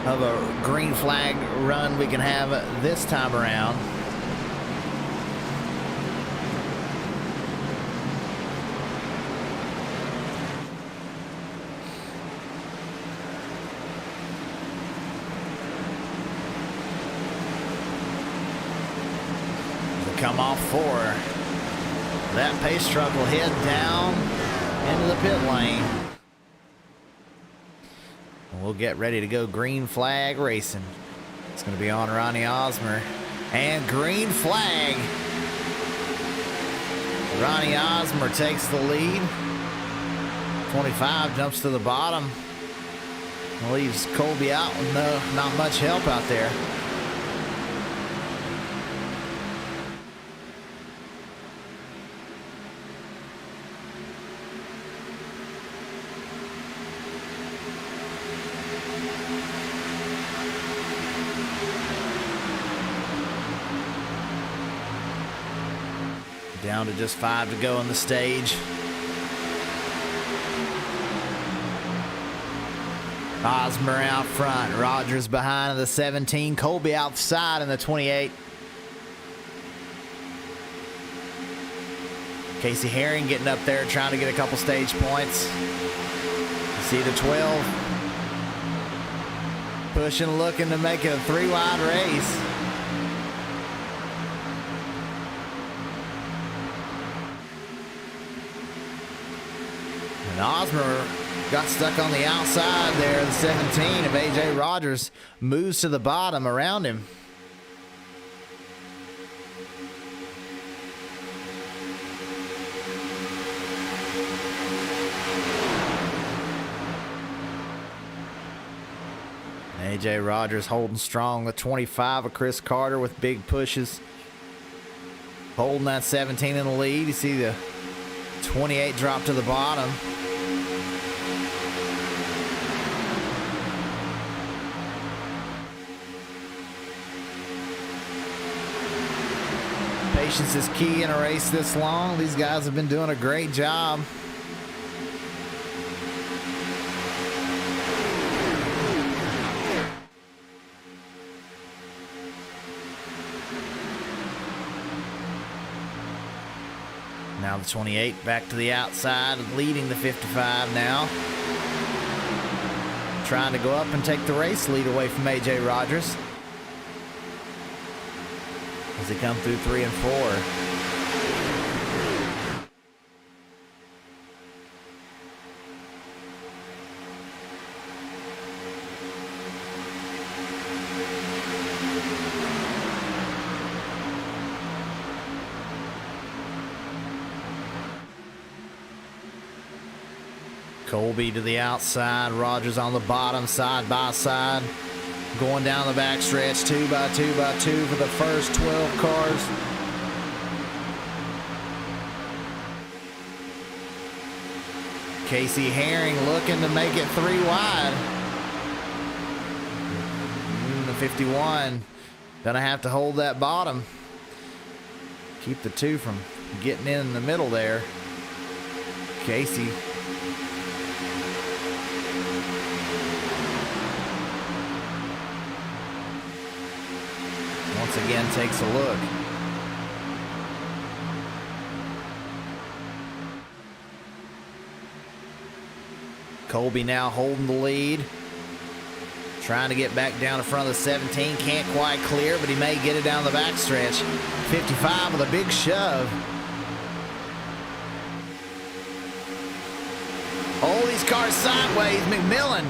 of a green flag run we can have this time around. Come off 4. That pace truck will head down into the pit lane. And we'll get ready to go green flag racing. It's going to be on Ronnie Osmer. And green flag. Ronnie Osmer takes the lead. 25 jumps to the bottom. And leaves Colby out with not much help out there. Down to just 5 to go in the stage. Osmer out front. Rogers behind in the 17. Colby outside in the 28. Casey Herring getting up there trying to get a couple stage points. You see the 12. Pushing, looking to make it a 3-wide race. And Osmer got stuck on the outside there, the 17 of A.J. Rogers moves to the bottom around him. A.J. Rogers holding strong, the 25 of Chris Carter with big pushes. Holding that 17 in the lead. You see the 28 drop to the bottom. Patience is key in a race this long. These guys have been doing a great job. Now the 28 back to the outside, leading the 55 now. Trying to go up and take the race lead away from A.J. Rogers as they come through 3 and 4. Colby to the outside, Rogers on the bottom, side by side. Going down the backstretch, 2 by 2 by 2 for the first 12 cars. Casey Herring looking to make it 3 wide. The 51 gonna have to hold that bottom. Keep the 2 from getting in the middle there. Casey once again takes a look. Colby now holding the lead. Trying to get back down in front of the 17. Can't quite clear, but he may get it down the backstretch. 55 with a big shove. All these cars sideways. McMillan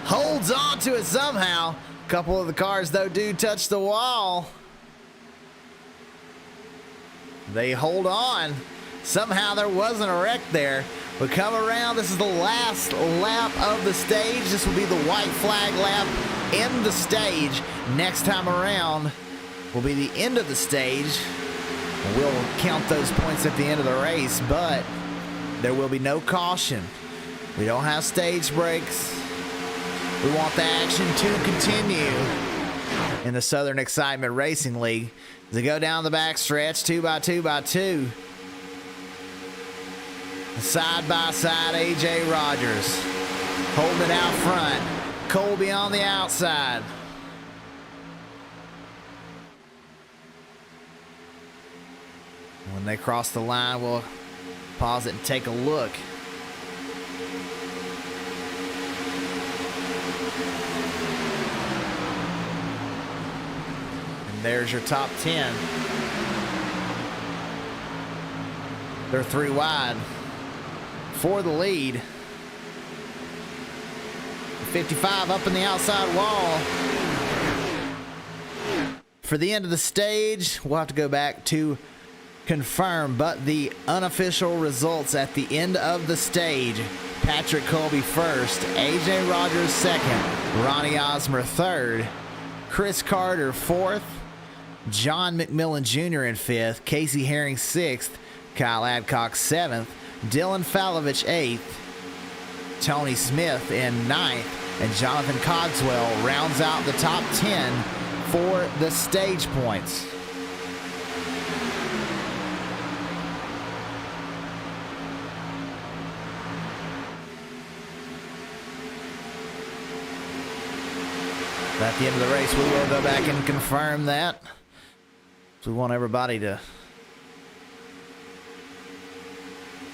holds on to it somehow. A couple of the cars, though, do touch the wall. They hold on. Somehow there wasn't a wreck there. We come around. This is the last lap of the stage. This will be the white flag lap in the stage. Next time around will be the end of the stage. We'll count those points at the end of the race, but there will be no caution. We don't have stage breaks. We want the action to continue in the Southern Excitement Racing League. As they go down the back stretch, 2 by 2 by 2. Side by side, A.J. Rogers holding it out front. Colby on the outside. When they cross the line, we'll pause it and take a look. There's your top 10. They're 3 wide for the lead. 55 up in the outside wall. For the end of the stage, we'll have to go back to confirm, but the unofficial results at the end of the stage: Patrick Colby first, A.J. Rogers second, Ronnie Osmer third, Chris Carter fourth, John McMillan Jr. in 5th, Casey Herring 6th, Kyle Adcock 7th, Dylan Falovich 8th, Tony Smith in 9th, and Jonathan Cogswell rounds out the top 10 for the stage points. At the end of the race, we will go back and confirm that. So we want everybody to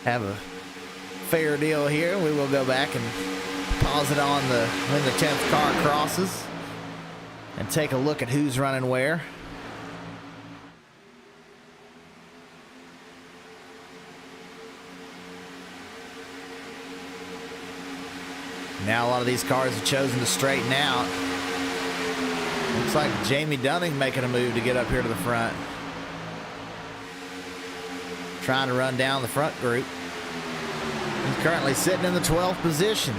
have a fair deal here. We will go back and pause it on when the 10th car crosses and take a look at who's running where. Now a lot of these cars have chosen to straighten out. Looks like Jamie Dunning making a move to get up here to the front. Trying to run down the front group. He's currently sitting in the 12th position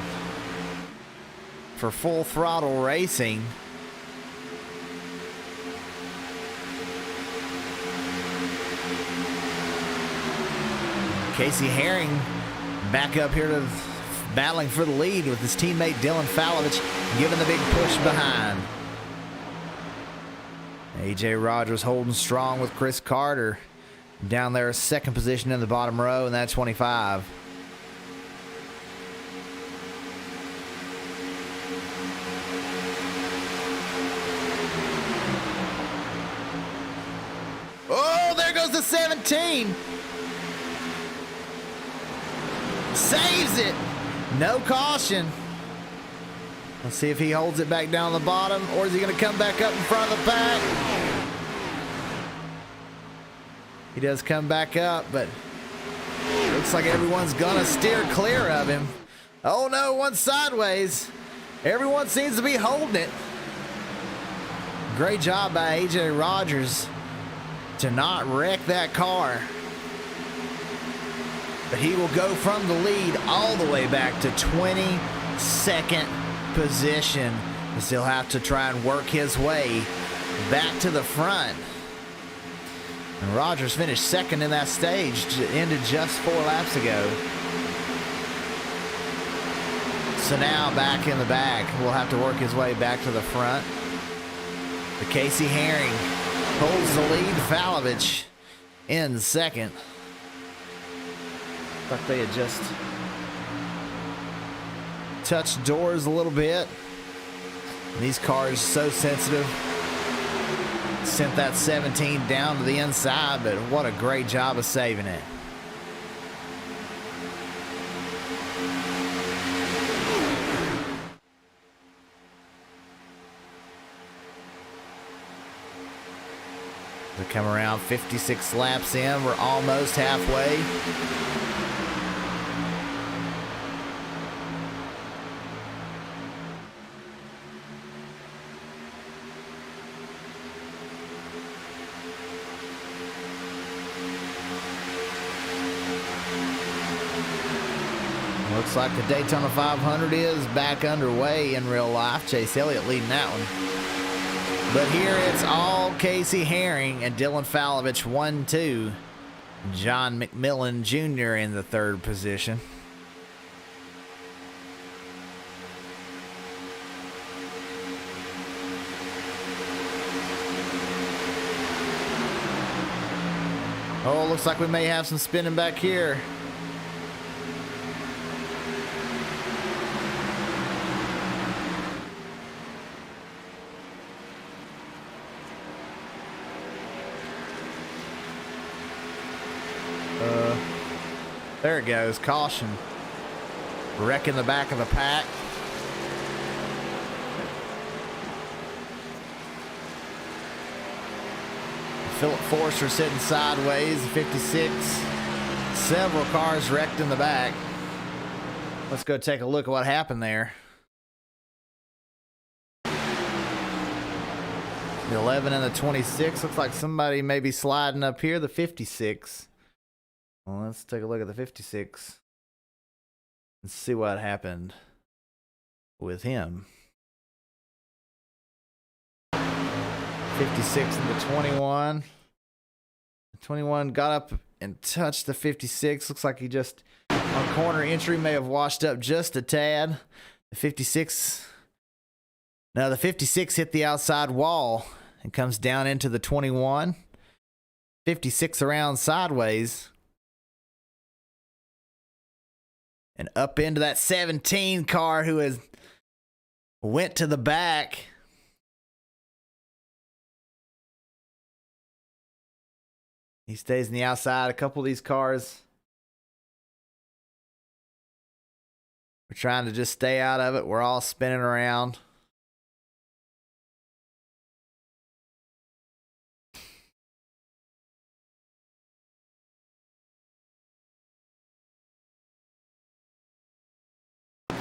for Full Throttle Racing. Casey Herring back up here to battling for the lead with his teammate Dylan Falovich giving the big push behind. AJ Rogers holding strong with Chris Carter down there, second position in the bottom row, and that's 25. Oh, there goes the 17. Saves it. No caution. Let's see if he holds it back down the bottom, or is he going to come back up in front of the pack? He does come back up, but looks like everyone's going to steer clear of him. Oh no, one sideways. Everyone seems to be holding it. Great job by AJ Rogers to not wreck that car. But he will go from the lead all the way back to 22nd position. As he'll have to try and work his way back to the front. And Rogers finished second in that stage, ended just 4 laps ago. So now back in the back, will have to work his way back to the front. But Casey Herring holds the lead. Falovich in second. Like they had just touched doors a little bit. And these cars so sensitive. Sent that 17 down to the inside, but what a great job of saving it. We come around 56 laps in. We're almost halfway. Looks like the Daytona 500 is back underway in real life. Chase Elliott leading that one. But here it's all Casey Herring and Dylan Falovich 1-2. John McMillan Jr. in the third position. Oh, looks like we may have some spinning back here. There it goes. Caution. Wrecking the back of the pack. Philip Forster sitting sideways. 56. Several cars wrecked in the back. Let's go take a look at what happened there. The 11 and the 26. Looks like somebody may be sliding up here. The 56. Well, let's take a look at the 56 and see what happened with him. 56 and the 21. The 21 got up and touched the 56. Looks like he just, on corner entry, may have washed up just a tad. The 56. Now the 56 hit the outside wall and comes down into the 21. 56 around sideways. And up into that 17 car who has went to the back. He stays in the outside. A couple of these cars we're trying to just stay out of it. We're all spinning around. And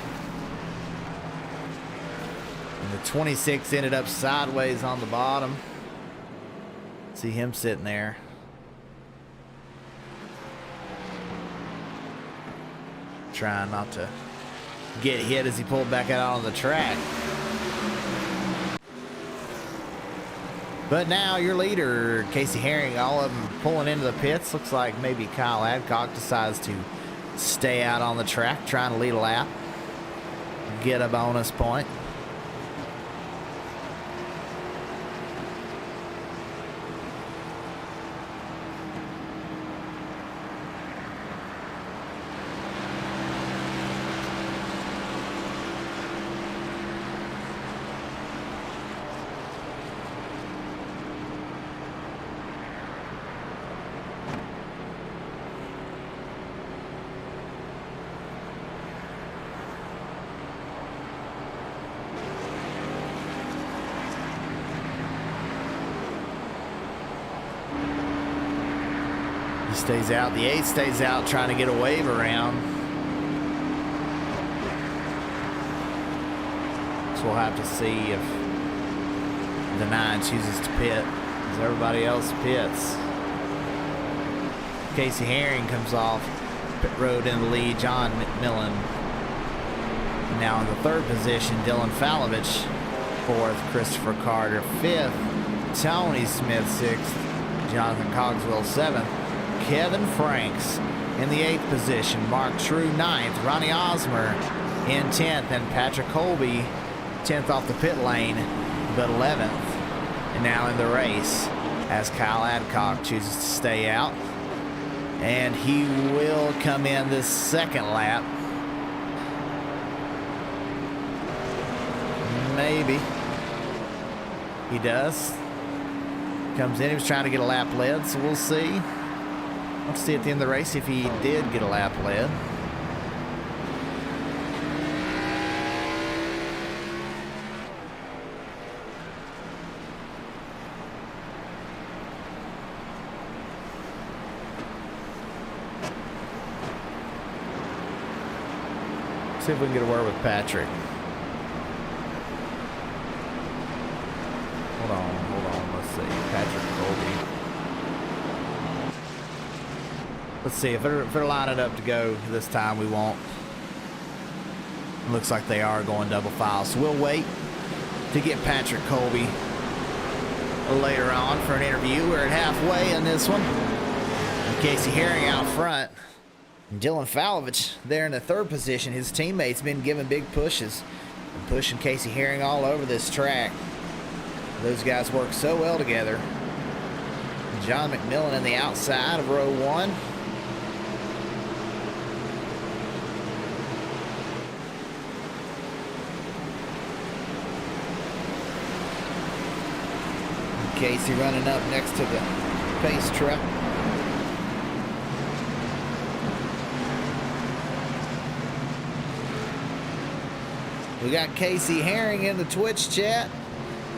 the 26 ended up sideways on the bottom. See him sitting there. Trying not to get hit as he pulled back out on the track. But now your leader, Casey Herring, all of them pulling into the pits. Looks like maybe Kyle Adcock decides to stay out on the track, trying to lead a lap, get a bonus point. He stays out. The 8 stays out trying to get a wave around. So we'll have to see if the 9 chooses to pit as everybody else pits. Casey Herring comes off pit road in the lead. John McMillan now in the 3rd position. Dylan Falovich 4th. Christopher Carter 5th. Tony Smith 6th. Jonathan Cogswell 7th. Kevin Franks in the 8th position. Mark True 9th. Ronnie Osmer in 10th. And Patrick Colby 10th off the pit lane, but 11th. And now in the race as Kyle Adcock chooses to stay out. And he will come in this 2nd lap. Maybe. He does. Comes in. He was trying to get a lap led, so we'll see. Let's see at the end of the race if he did get a lap led. See if we can get a word with Patrick. Hold on. Let's see. Patrick Colby. Let's see if they're lining up to go this time. We won't. It looks like they are going double file, so we'll wait to get Patrick Colby later on for an interview. We're at halfway in this one. And Casey Herring out front. And Dylan Falovich there in the 3rd position. His teammates been giving big pushes and pushing Casey Herring all over this track. Those guys work so well together. John McMillan in the outside of row 1. Casey running up next to the pace truck. We got Casey Herring in the Twitch chat.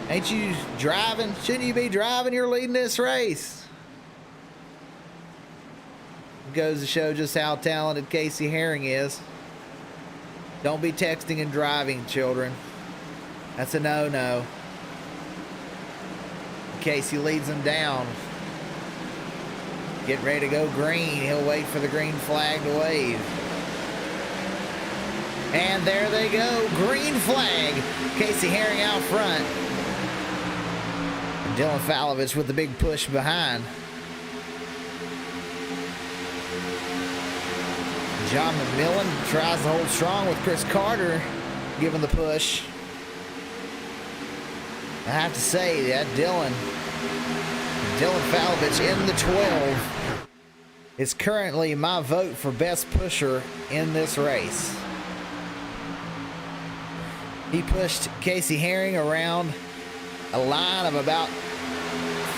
Ain't you driving? Shouldn't you be driving? You're leading this race. Goes to show just how talented Casey Herring is. Don't be texting and driving, children. That's a no-no. Casey leads them down. Getting ready to go green. He'll wait for the green flag to wave. And there they go. Green flag. Casey Herring out front. And Dylan Falovich with the big push behind. John McMillan tries to hold strong with Chris Carter giving the push. I have to say that Dylan Falovich in the 12 is currently my vote for best pusher in this race. He pushed Casey Herring around a line of about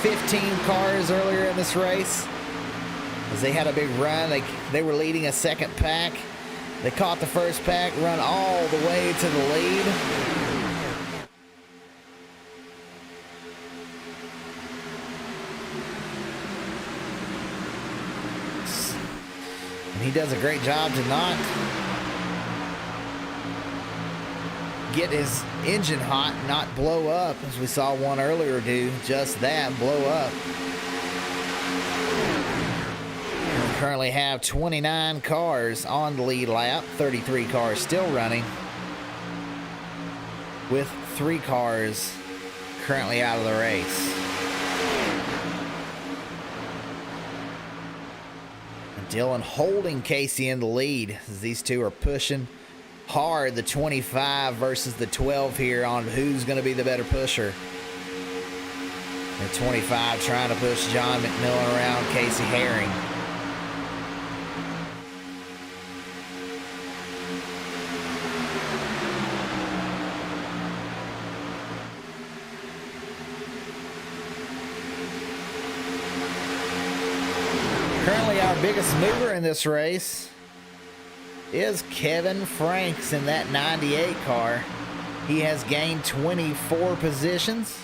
15 cars earlier in this race. as they had a big run. They were leading a second pack. They caught the first pack, run all the way to the lead. And he does a great job to not get his engine hot, not blow up, as we saw one earlier do just that, blow up. We currently have 29 cars on the lead lap, 33 cars still running, with 3 cars currently out of the race. And Dylan holding Casey in the lead as these two are pushing hard, the 25 versus the 12 here on who's going to be the better pusher. The 25 trying to push John McMillan around Casey Herring. Currently our biggest mover in this race is Kevin Franks in that 98 car. He has gained 24 positions.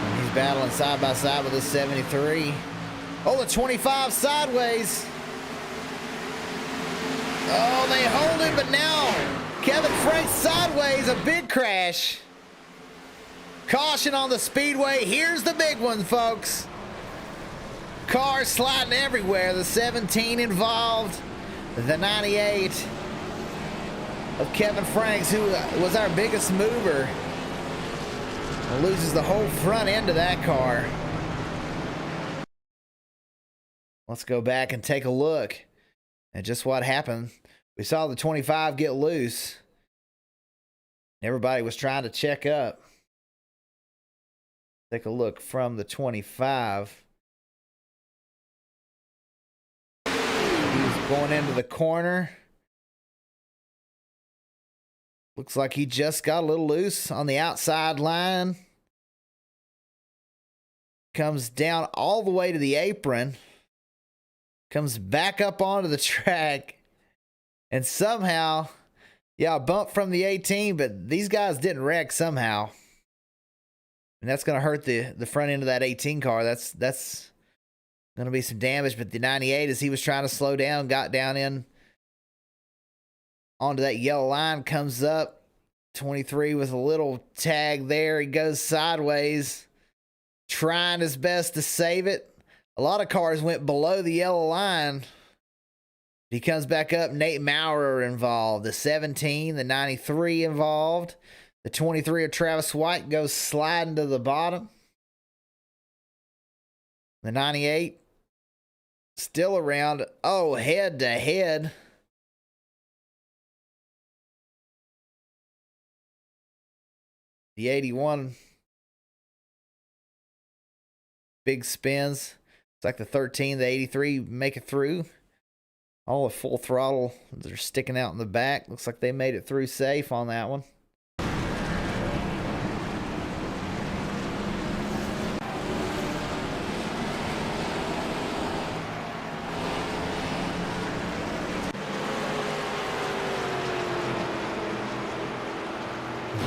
And he's battling side by side with the 73. Oh, the 25 sideways. Oh, they hold him, but now Kevin Franks sideways, a big crash. Caution on the speedway. Here's the big one, folks. Cars sliding everywhere. The 17 involved. The 98 of Kevin Franks, who was our biggest mover, loses the whole front end of that car. Let's go back and take a look at just what happened. We saw the 25 get loose. Everybody was trying to check up. Take a look from the 25. He's going into the corner. Looks like he just got a little loose on the outside line. Comes down all the way to the apron. Comes back up onto the track. And somehow, yeah, a bump from the 18, but these guys didn't wreck somehow. And that's going to hurt the front end of that 18 car. That's going to be some damage. But the 98, as he was trying to slow down, got down in onto that yellow line, comes up. 23 with a little tag there. He goes sideways, trying his best to save it. A lot of cars went below the yellow line. He comes back up. Nate Maurer involved. The 17, the 93 involved. The 23 of Travis White goes sliding to the bottom. The 98 still around. Oh, head to head. The 81 big spins. It's like the 13, the 83 make it through. All the full throttle. They're sticking out in the back. Looks like they made it through safe on that one.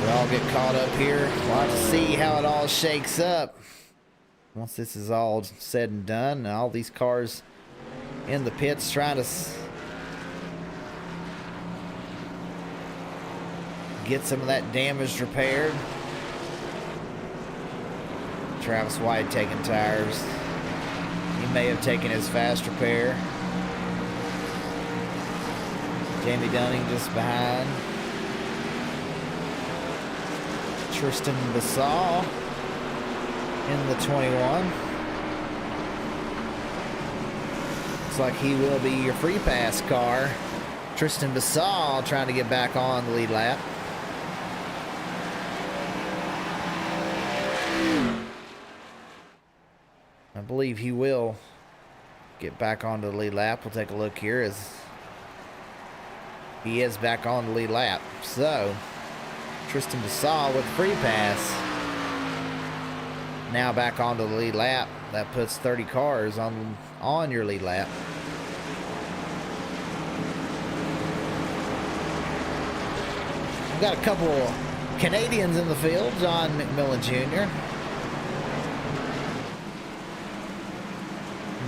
We all get caught up here. We'll have to see how it all shakes up once this is all said and done. And all these cars in the pits trying to get some of that damage repaired. Travis White taking tires. He may have taken his fast repair. Jamie Dunning just behind. Tristan Bassal in the 21. Looks like he will be your free pass car. Tristan Bassal trying to get back on the lead lap. I believe he will get back onto the lead lap. We'll take a look here as he is back on the lead lap. So Tristan Bassal with free pass. now back onto the lead lap. That puts 30 cars on your lead lap. We've got a couple Canadians in the field. John McMillan Jr.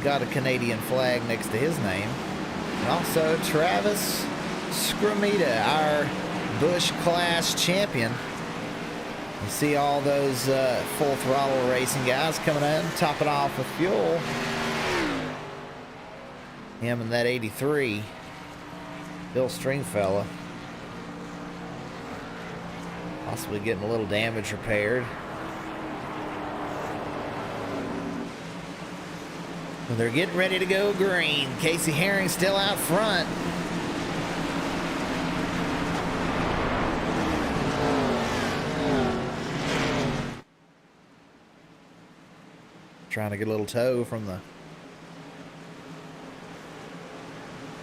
Got a Canadian flag next to his name. And also Travis Scramita, our Busch Class champion. You see all those Full Throttle racing guys coming in, topping off with fuel. Him and that 83, Bill Stringfella. Possibly getting a little damage repaired. Well, they're getting ready to go green. Casey Herring still out front. Trying to get a little tow from the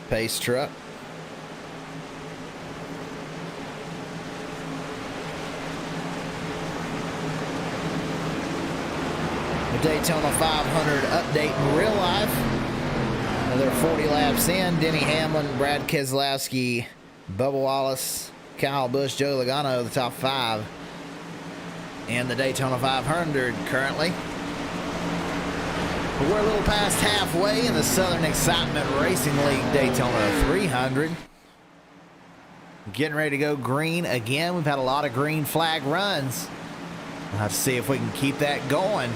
pace truck. The Daytona 500 update in real life. Another 40 laps in. Denny Hamlin, Brad Keselowski, Bubba Wallace, Kyle Busch, Joe Logano, the top 5 in the Daytona 500 currently. But we're a little past halfway in the Southern Excitement Racing League Daytona 300. Getting ready to go green again. We've had a lot of green flag runs. We'll have to see if we can keep that going.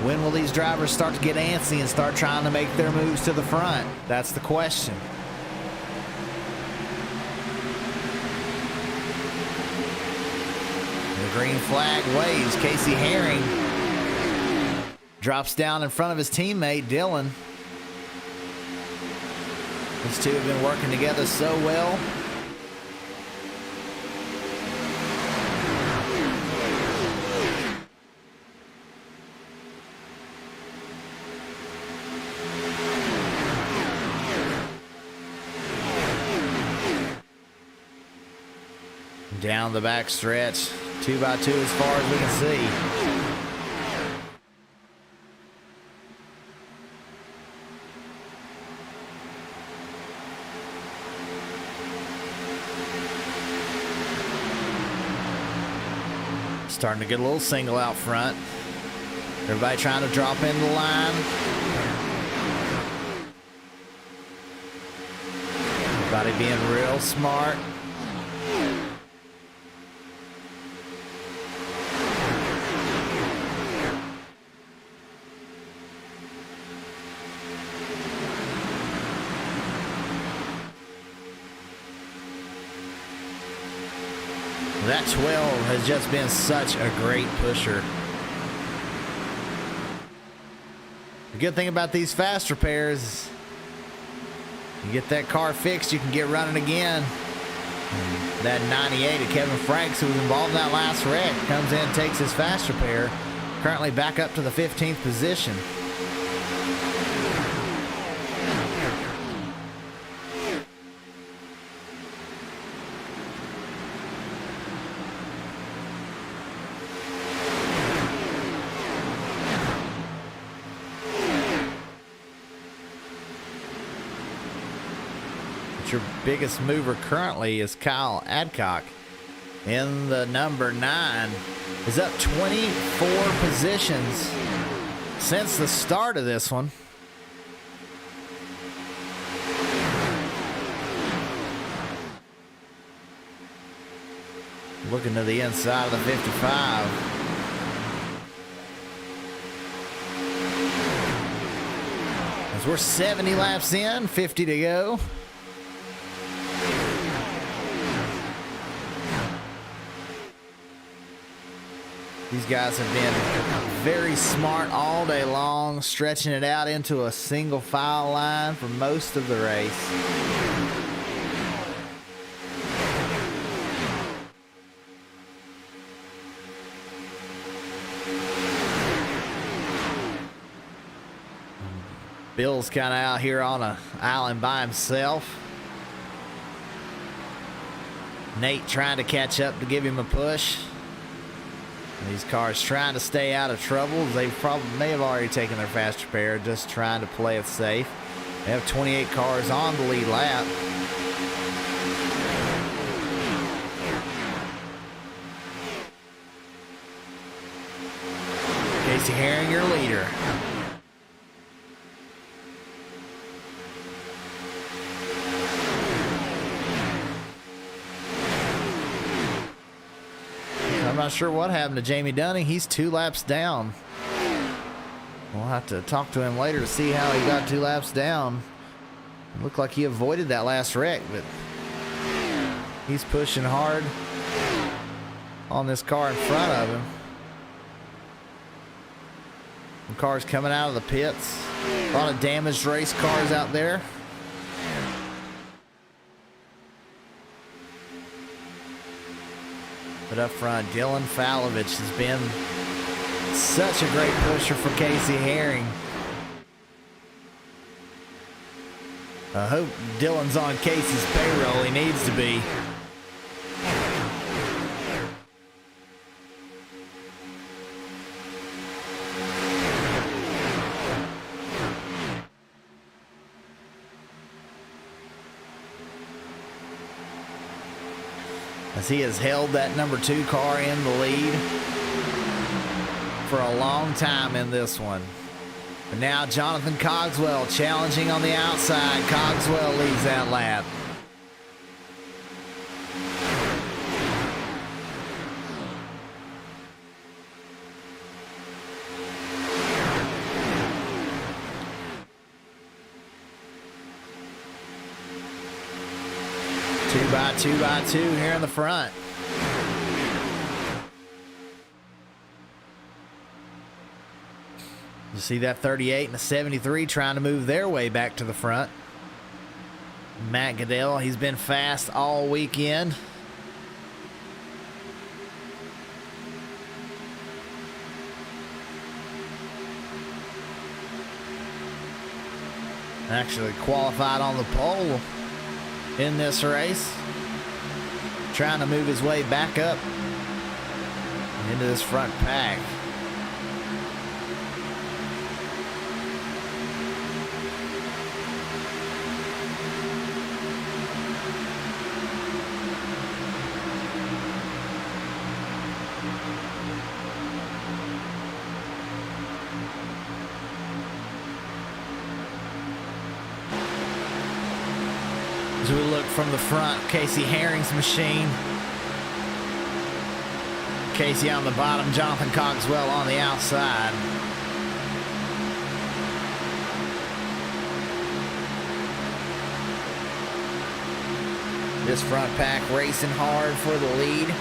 When will these drivers start to get antsy and start trying to make their moves to the front? That's the question. The green flag waves. Casey Herring drops down in front of his teammate, Dylan. These two have been working together so well. Down the back stretch, 2x2 as far as we can see. Starting to get a little single out front. Everybody trying to drop in the line. Everybody being real smart. That 12 has just been such a great pusher. The good thing about these fast repairs is you get that car fixed, you can get running again. And that 98 of Kevin Franks, who was involved in that last wreck, comes in, takes his fast repair, currently back up to the 15th position. Your biggest mover currently is Kyle Adcock in the number 9. Is up 24 positions since the start of this one. Looking to the inside of the 55. As we're 70 laps in, 50 to go. These guys have been very smart all day long, stretching it out into a single file line for most of the race. Bill's kind of out here on an island by himself. Nate trying to catch up to give him a push. These cars trying to stay out of trouble. They probably may have already taken their fast repair, just trying to play it safe. They have 28 cars on the lead lap. Casey Herring, your leader. I'm not sure what happened to Jamie Dunning. He's 2 laps down. We'll have to talk to him later to see how he got 2 laps down. It looked like he avoided that last wreck, but he's pushing hard on this car in front of him. The cars coming out of the pits. A lot of damaged race cars out there. But up front, Dylan Falovich has been such a great pusher for Casey Herring. I hope Dylan's on Casey's payroll. He needs to be. As he has held that number 2 car in the lead for a long time in this one. But now Jonathan Cogswell challenging on the outside. Cogswell leads that lap. Two by two here in the front. You see that 38 and the 73 trying to move their way back to the front. Matt Goodell, he's been fast all weekend. Actually qualified on the pole in this race. Trying to move his way back up into this front pack. As we look from the front, Casey Herring's machine. Casey on the bottom, Jonathan Cogswell on the outside. This front pack racing hard for the lead.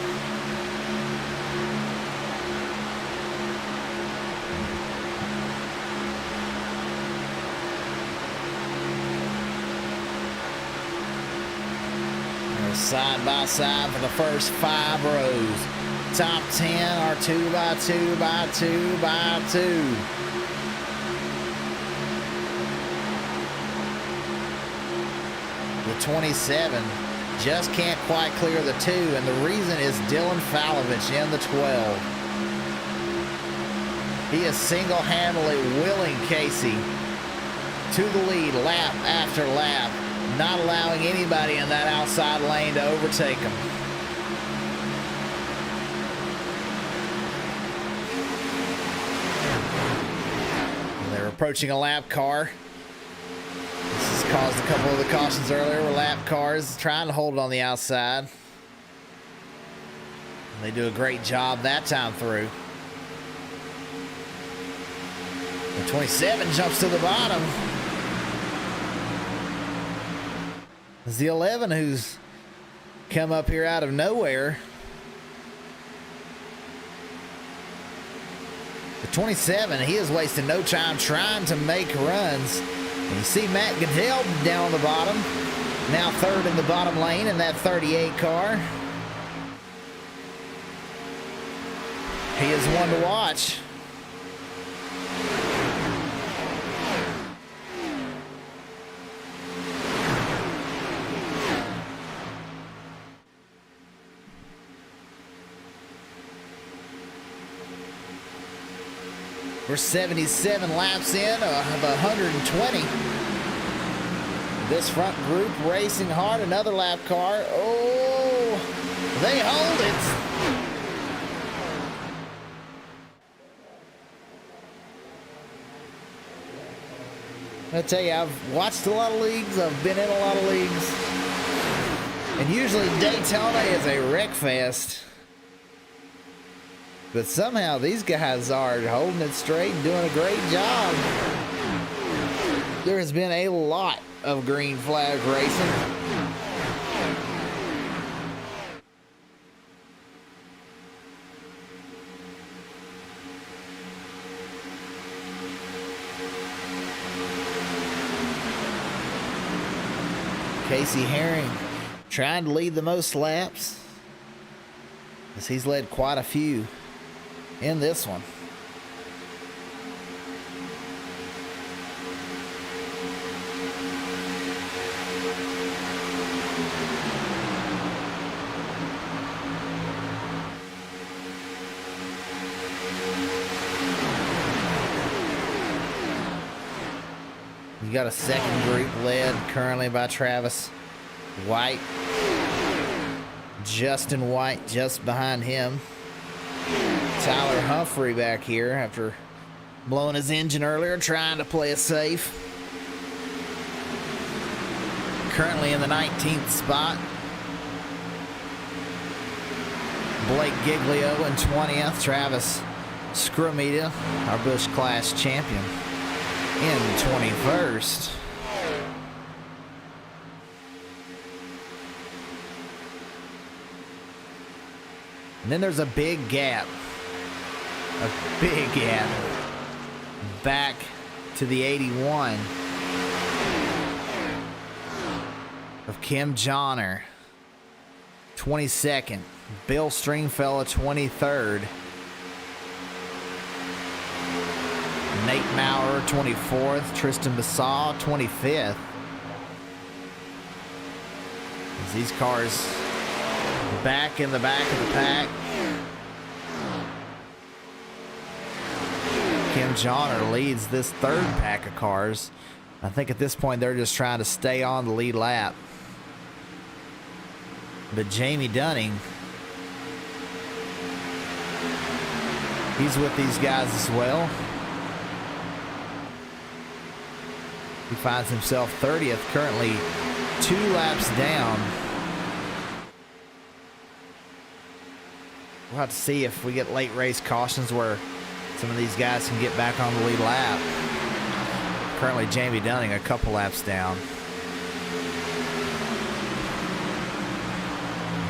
Side by side for the first 5 rows. Top 10 are 2 by 2 by 2 by 2. The 27 just can't quite clear the 2, and the reason is Dylan Falovich in the 12. He is single-handedly willing Casey to the lead lap after lap, not allowing anybody in that outside lane to overtake him. They're approaching a lap car. This has caused a couple of the cautions earlier with lap cars trying to hold it on the outside. They do a great job that time through. The 27 jumps to the bottom. It's the 11 who's come up here out of nowhere. The 27, he is wasting no time trying to make runs. And you see Matt Goodell down on the bottom. Now 3rd in the bottom lane in that 38 car. He is one to watch. We're 77 laps in of 120. This front group racing hard. Another lap car. Oh, they hold it. I tell you, I've watched a lot of leagues. I've been in a lot of leagues. And usually Daytona is a wreck fest. But somehow these guys are holding it straight and doing a great job. There has been a lot of green flag racing. Casey Herring trying to lead the most laps, as he's led quite a few in this one. You got a second group led currently by Travis White. Justin White just behind him. Tyler Humphrey back here after blowing his engine earlier, trying to play it safe. Currently in the 19th spot. Blake Giglio in 20th. Travis Scrumita, our Busch Clash champion, in 21st. And then there's a big gap. A big gap. Back to the 81 of Kim Johnner. 22nd. Bill Stringfellow, 23rd. Nate Maurer, 24th. Tristan Basaw, 25th. As these cars back in the back of the pack. Kim Johnner leads this third pack of cars. I think at this point they're just trying to stay on the lead lap. But Jamie Dunning, he's with these guys as well. He finds himself 30th, currently 2 laps down. We'll have to see if we get late race cautions where some of these guys can get back on the lead lap. Currently Jamie Dunning a couple laps down.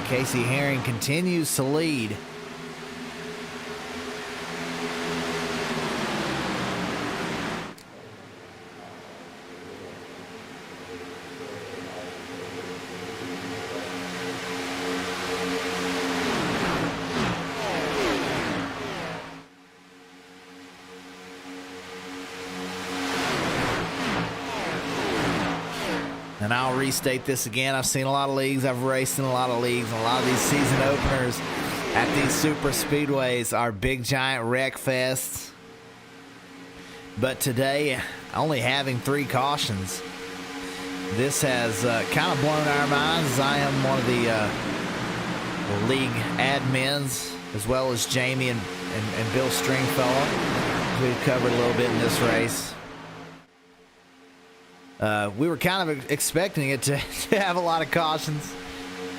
Casey Herring continues to lead. And I'll restate this again. I've seen a lot of leagues. I've raced in a lot of leagues. And a lot of these season openers at these super speedways are big, giant wreck fests. But today, only having 3 cautions, this has kind of blown our minds, as I am one of the league admins, as well as Jamie and Bill Stringfellow, who we've covered a little bit in this race. We were kind of expecting it to have a lot of cautions,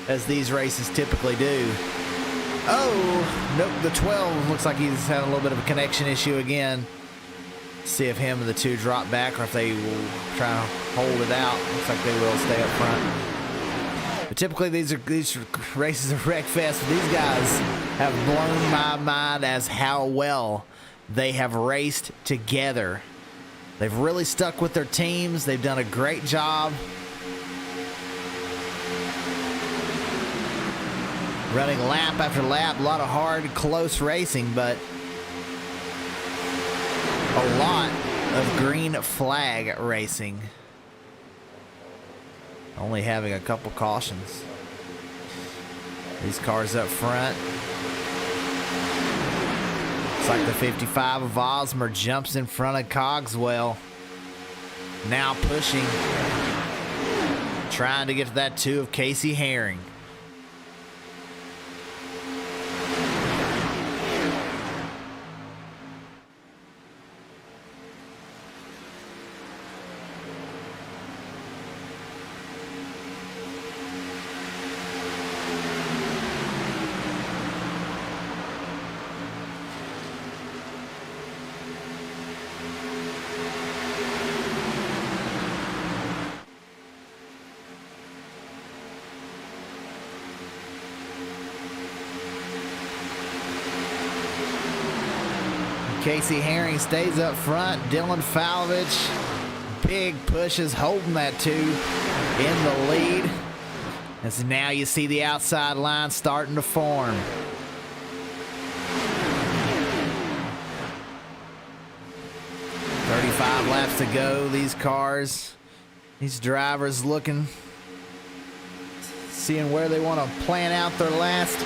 as these races typically do. Oh, nope, the 12 looks like he's having a little bit of a connection issue again. See if him and the 2 drop back, or if they will try to hold it out. Looks like they will stay up front. But typically these races are wreck fest. These guys have blown my mind as how well they have raced together. They've really stuck with their teams. They've done a great job running lap after lap. A lot of hard, close racing, but a lot of green flag racing. Only having a couple cautions. These cars up front Looks like the 55 of Osmer jumps in front of Cogswell. Now pushing, trying to get to that 2 of Casey Herring. Casey Herring stays up front. Dylan Falovich, big pushes, holding that 2 in the lead. As now you see the outside line starting to form. "35 laps to go." These cars, these drivers looking, seeing where they want to plan out their last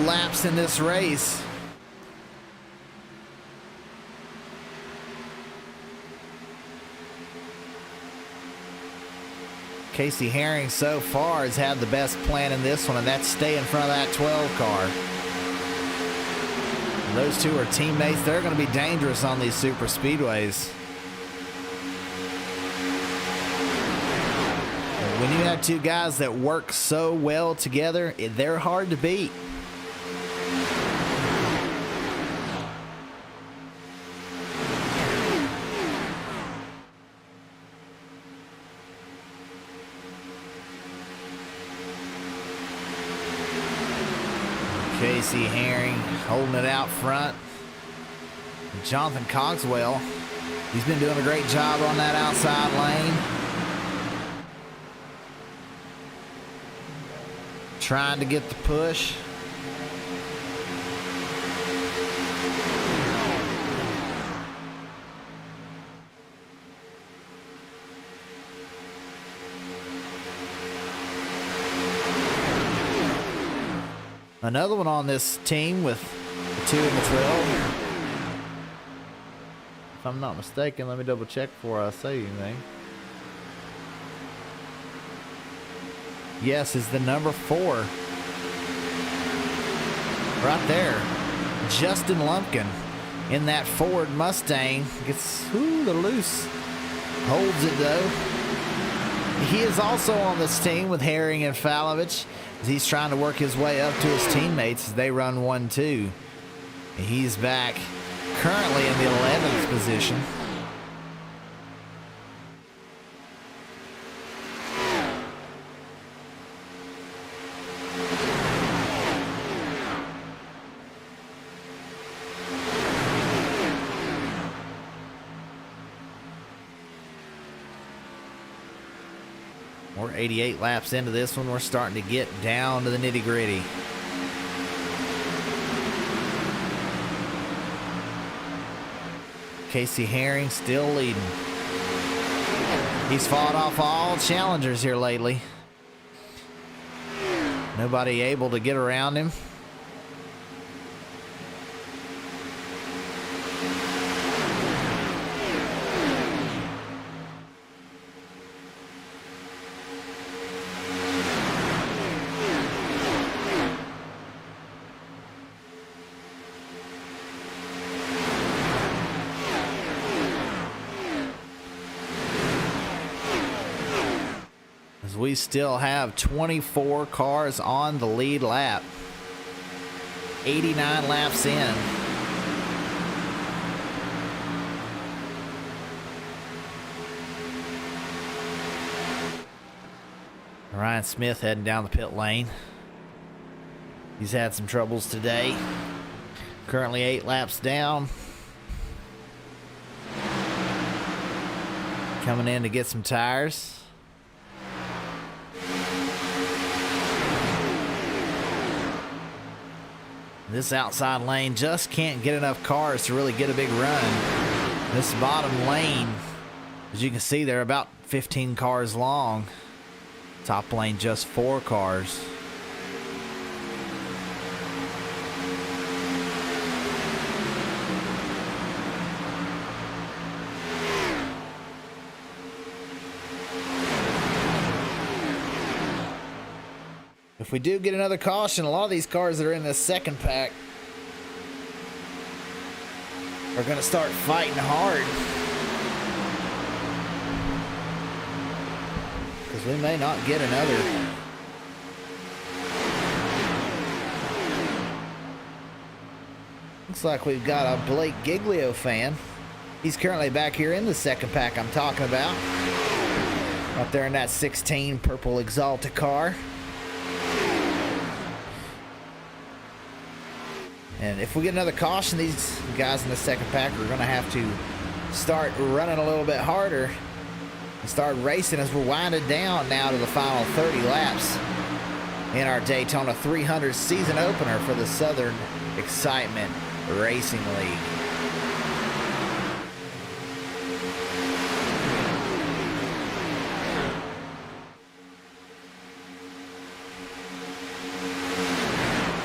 laps in this race. Casey Herring so far has had the best plan in this one, and that's stay in front of that 12 car. And those 2 are teammates. They're going to be dangerous on these super speedways. When you have 2 guys that work so well together, they're hard to beat. Casey Herring holding it out front. Jonathan Cogswell, he's been doing a great job on that outside lane. Trying to get the push. Another one on this team with the 2 in the Throttle. If I'm not mistaken, let me double check before I say anything. Yes, is the number 4. Right there. Justin Lumpkin in that Ford Mustang. Gets the loose. Holds it though. He is also on this team with Herring and Falovich. He's trying to work his way up to his teammates as they run 1-2. He's back currently in the 11th position. We're 88 laps into this one. We're starting to get down to the nitty-gritty. Casey Herring still leading. He's fought off all challengers here lately. Nobody able to get around him. We still have 24 cars on the lead lap. 89 laps in. Ryan Smith heading down the pit lane. He's had some troubles today. Currently 8 laps down. Coming in to get some tires. This outside lane just can't get enough cars to really get a big run. This bottom lane, as you can see, they're about 15 cars long. Top lane, just 4 cars. If we do get another caution, a lot of these cars that are in this second pack are going to start fighting hard. Because we may not get another. Looks like we've got a Blake Giglio fan. He's currently back here in the second pack I'm talking about. Up there in that 16 purple Exalta car. And if we get another caution, these guys in the second pack are going to have to start running a little bit harder and start racing as we're winding down now to the final 30 laps in our Daytona 300 season opener for the Southern Excitement Racing League.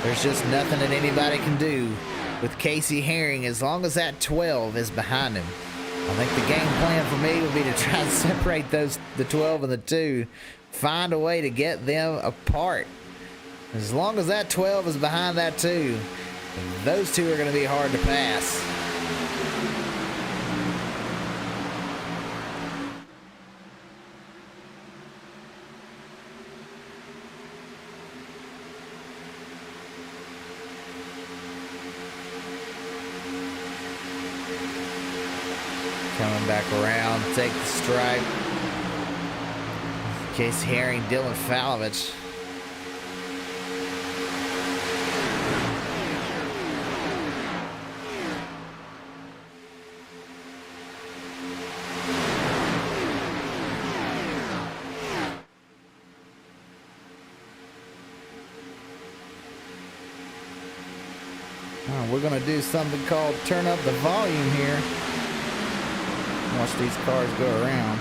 There's just nothing that anybody can do with Casey Herring as long as that 12 is behind him. I think the game plan for me would be to try to separate the 12 and the 2, find a way to get them apart. As long as that 12 is behind that 2, those two are going to be hard to pass. Coming back around, take the stripe. Casey Herring, Dylan Falovich. We're going to do something called turn up the volume here. Watch these cars go around.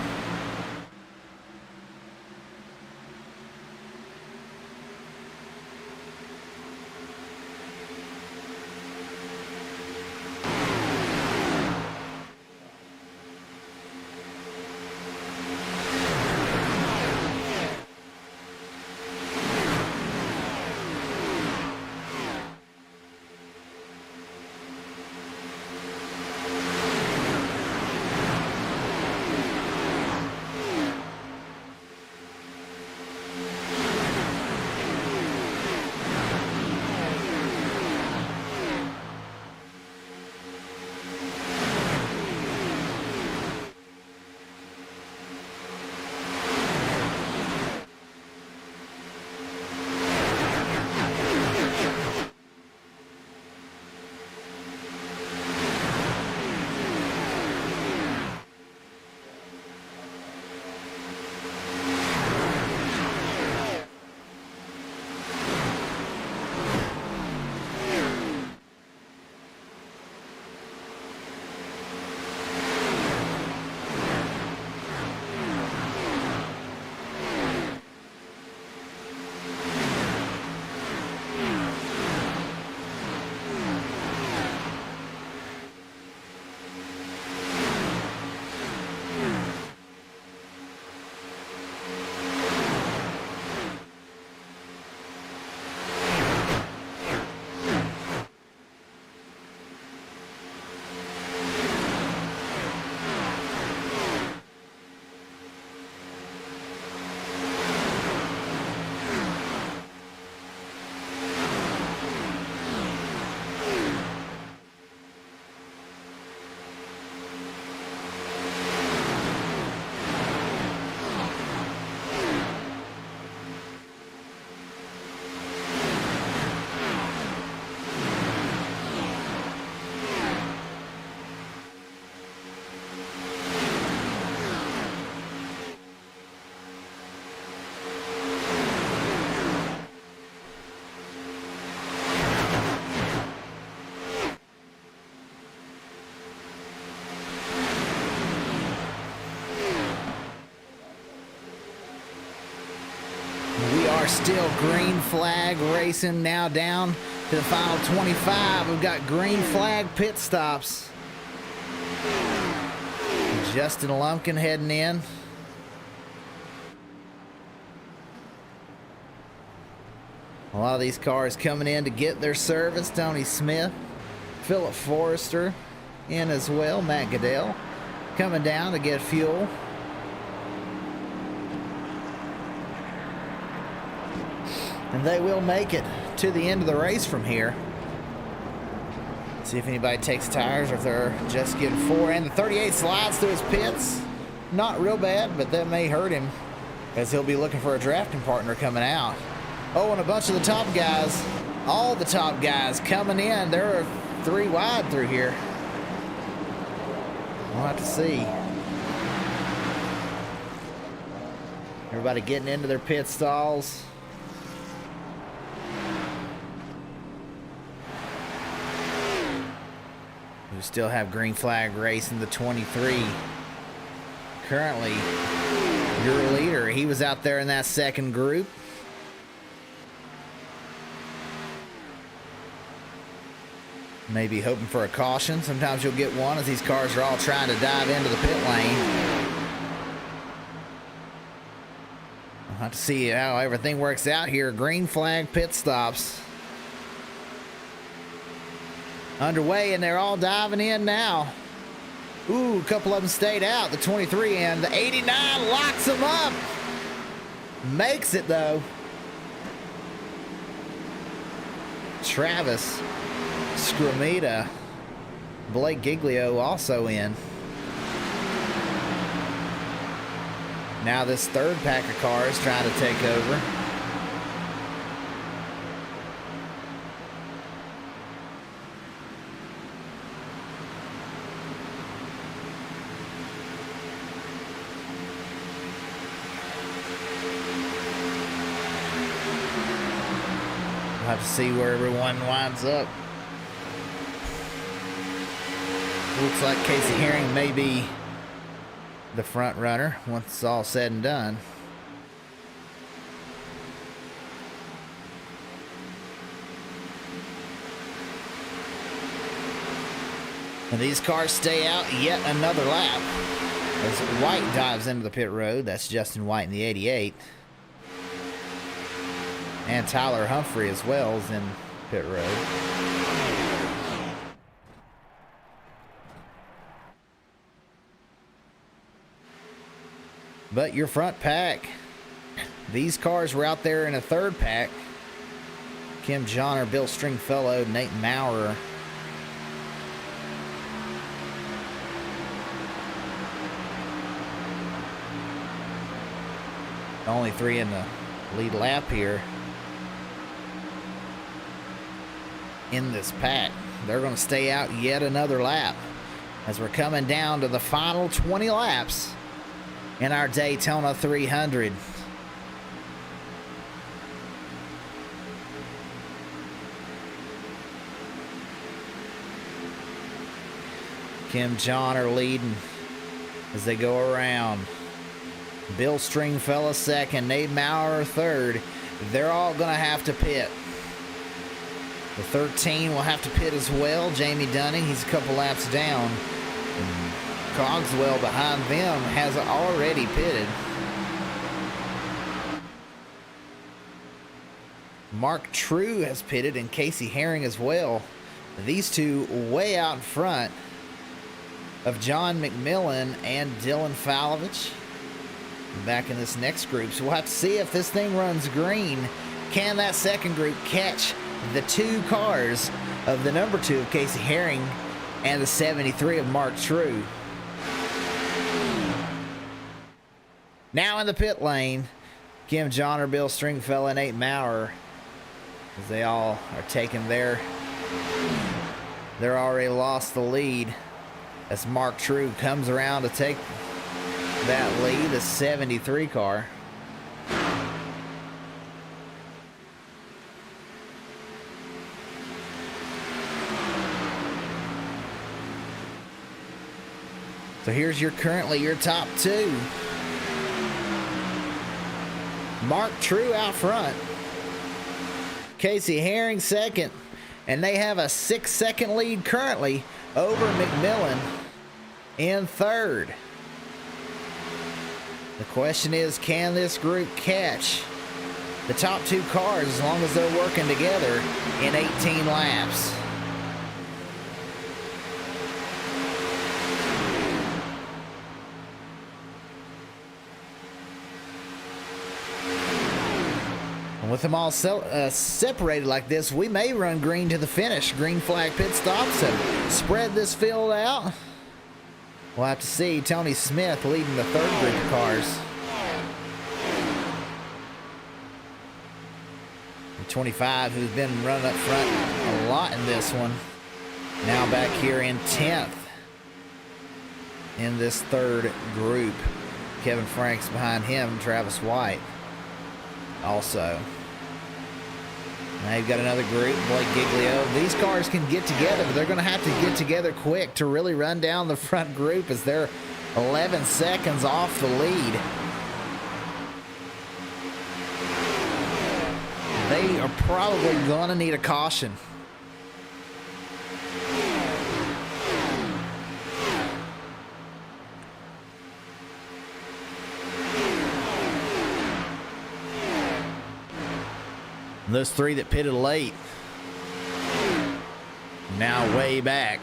Still green flag racing now down to the final 25. We've got green flag pit stops. Justin Lumpkin heading in. A lot of these cars coming in to get their service. Tony Smith, Philip Forrester in as well. Matt Goodell coming down to get fuel. And they will make it to the end of the race from here. See if anybody takes tires or if they're just getting 4. And the 38 slides through his pits. Not real bad, but that may hurt him as he'll be looking for a drafting partner coming out. Oh, and a bunch of the top guys, all the top guys coming in. There are 3 wide through here. We'll have to see. Everybody getting into their pit stalls. We still have green flag racing the 23. Currently, your leader, he was out there in that second group. Maybe hoping for a caution. Sometimes you'll get one as these cars are all trying to dive into the pit lane. We'll have to see how everything works out here. Green flag pit stops underway, and they're all diving in now. Ooh, a couple of them stayed out. The 23 and the 89 locks them up. Makes it, though. Travis Scromita, Blake Giglio also in. Now this third pack of cars trying to take over. We'll have to see where everyone winds up. Looks like Casey Herring may be the front runner once it's all said and done. And these cars stay out yet another lap as White dives into the pit road. That's Justin White in the 88. And Tyler Humphrey as well is in pit road. But your front pack, these cars were out there in a third pack. Kim Johnner, Bill Stringfellow, Nate Maurer. Only 3 in the lead lap here in this pack. They're going to stay out yet another lap as we're coming down to the final 20 laps in our Daytona 300. Kim Johnner leading as they go around. Bill Stringfellow second, Nate Maurer third. They're all going to have to pit. The 13 will have to pit as well. Jamie Dunning, he's a couple laps down. And Cogswell behind them has already pitted. Mark True has pitted and Casey Herring as well. These two way out in front of John McMillan and Dylan Falovich back in this next group. So we'll have to see if this thing runs green. Can that second group catch the 2 cars of the number 2 of Casey Herring and the 73 of Mark True? Now in the pit lane, Kim Johnner, Bill Stringfellow, and Nate Maurer, as they all are taking they're already lost the lead as Mark True comes around to take that lead, the 73 car. So here's currently your top 2. Mark True out front. Casey Herring second. And they have a 6-second lead currently over McMillan in third. The question is, can this group catch the top two cars as long as they're working together in 18 laps. And with them all separated like this, we may run green to the finish. Green flag pit stops have spread this field out. We'll have to see. Tony Smith leading the third group of cars. 25, who's been running up front a lot in this one, now back here in 10th in this third group. Kevin Frank's behind him, Travis White also. Now you've got another group, Blake Giglio. These cars can get together, but they're going to have to get together quick to really run down the front group as they're 11 seconds off the lead. They are probably going to need a caution. Those three that pitted late, now way back.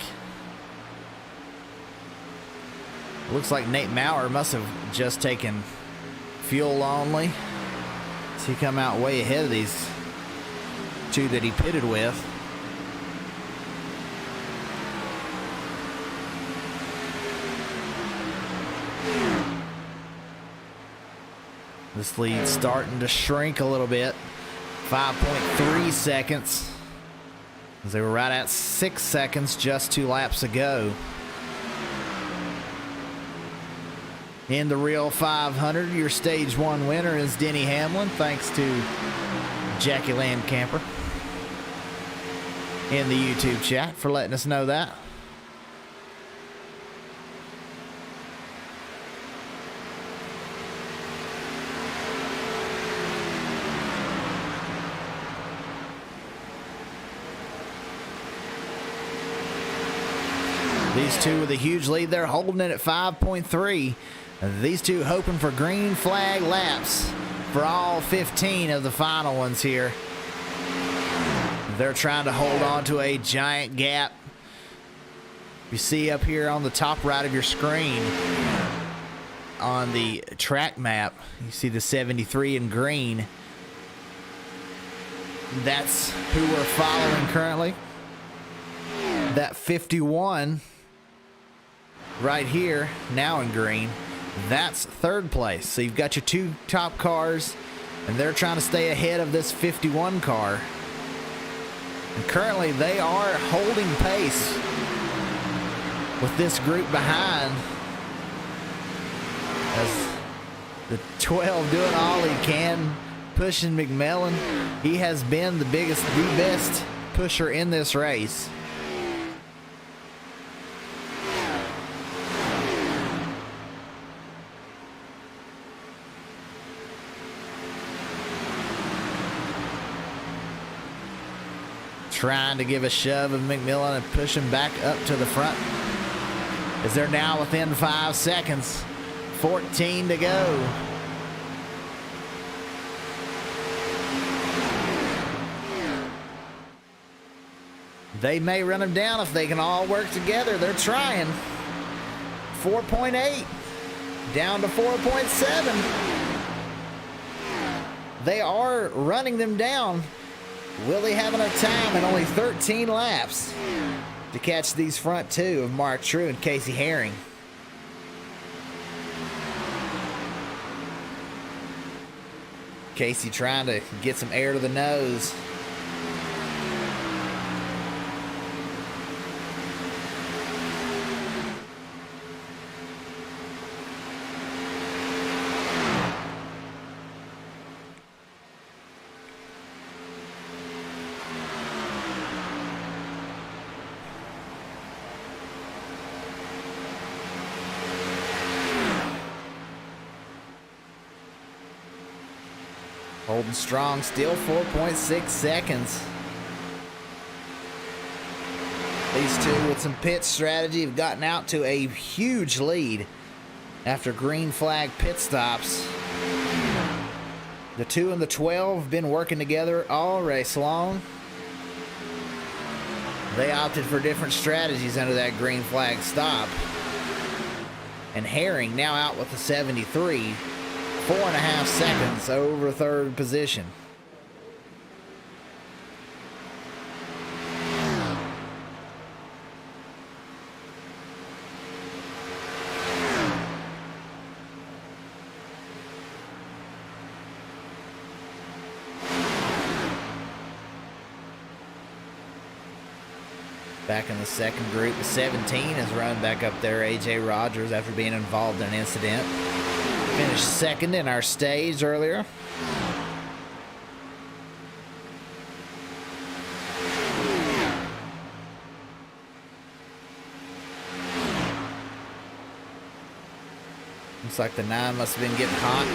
Looks like Nate Maurer must have just taken fuel only. So he come out way ahead of these two that he pitted with. This lead starting to shrink a little bit. 5.3 seconds. As they were right at 6 seconds just 2 laps ago. In the real 500, your stage 1 winner is Denny Hamlin, thanks to Jackie Landcamper in the YouTube chat for letting us know that. These two with a huge lead. They're holding it at 5.3. These two hoping for green flag laps for all 15 of the final ones here. They're trying to hold on to a giant gap. You see up here on the top right of your screen on the track map, you see the 73 in green. That's who we're following currently. That 51 right here, now in green, that's third place. So you've got your two top cars, and they're trying to stay ahead of this 51 car. And currently they are holding pace with this group behind, as the 12 doing all he can, pushing McMillan. He has been the best pusher in this race. Trying to give a shove of McMillan and push him back up to the front, as they're now within 5 seconds. 14 to go. They may run him down if they can all work together. They're trying. 4.8 down to 4.7. They are running them down. Will they have enough time in only 13 laps to catch these front two of Mark True and Casey Herring? Casey trying to get some air to the nose. Holding strong, still 4.6 seconds. These two with some pit strategy have gotten out to a huge lead after green flag pit stops. The 2 and the 12 have been working together all race long. They opted for different strategies under that green flag stop. And Herring now out with the 73, 4.5 seconds over third position. Back in the second group, the 17 has run back up there. AJ Rogers, after being involved in an incident, finished second in our stage earlier. Looks like the 9 must have been getting hot.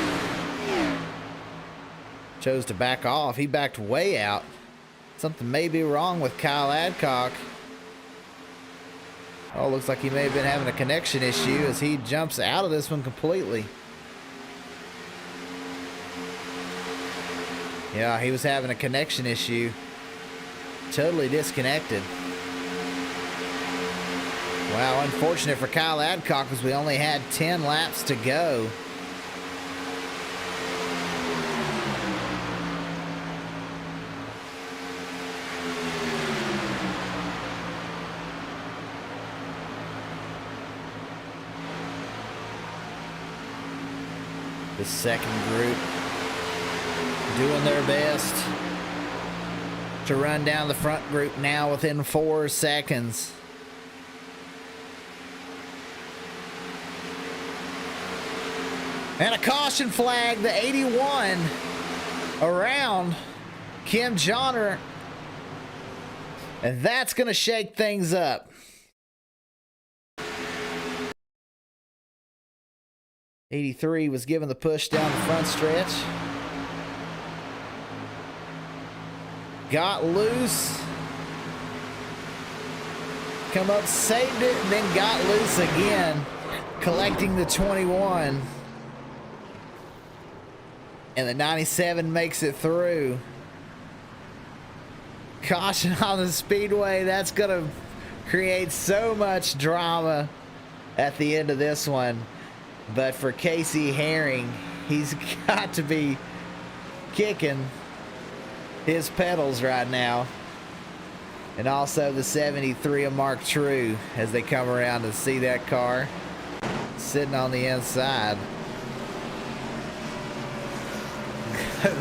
Chose to back off. He backed way out. Something may be wrong with Kyle Adcock. Oh, looks like he may have been having a connection issue as he jumps out of this one completely. Yeah, he was having a connection issue. Totally disconnected. Wow, unfortunate for Kyle Adcock because we only had 10 laps to go. The second group doing their best to run down the front group now within 4 seconds. And a caution flag, the 81 around Kim Johnner. And that's going to shake things up. '83 was given the push down the front stretch. Got loose. Come up, saved it, and then got loose again. Collecting the 21. And the 97 makes it through. Caution on the speedway. That's going to create so much drama at the end of this one. But for Casey Herring, he's got to be kicking his pedals right now. And also the 73 of Mark True as they come around to see that car sitting on the inside.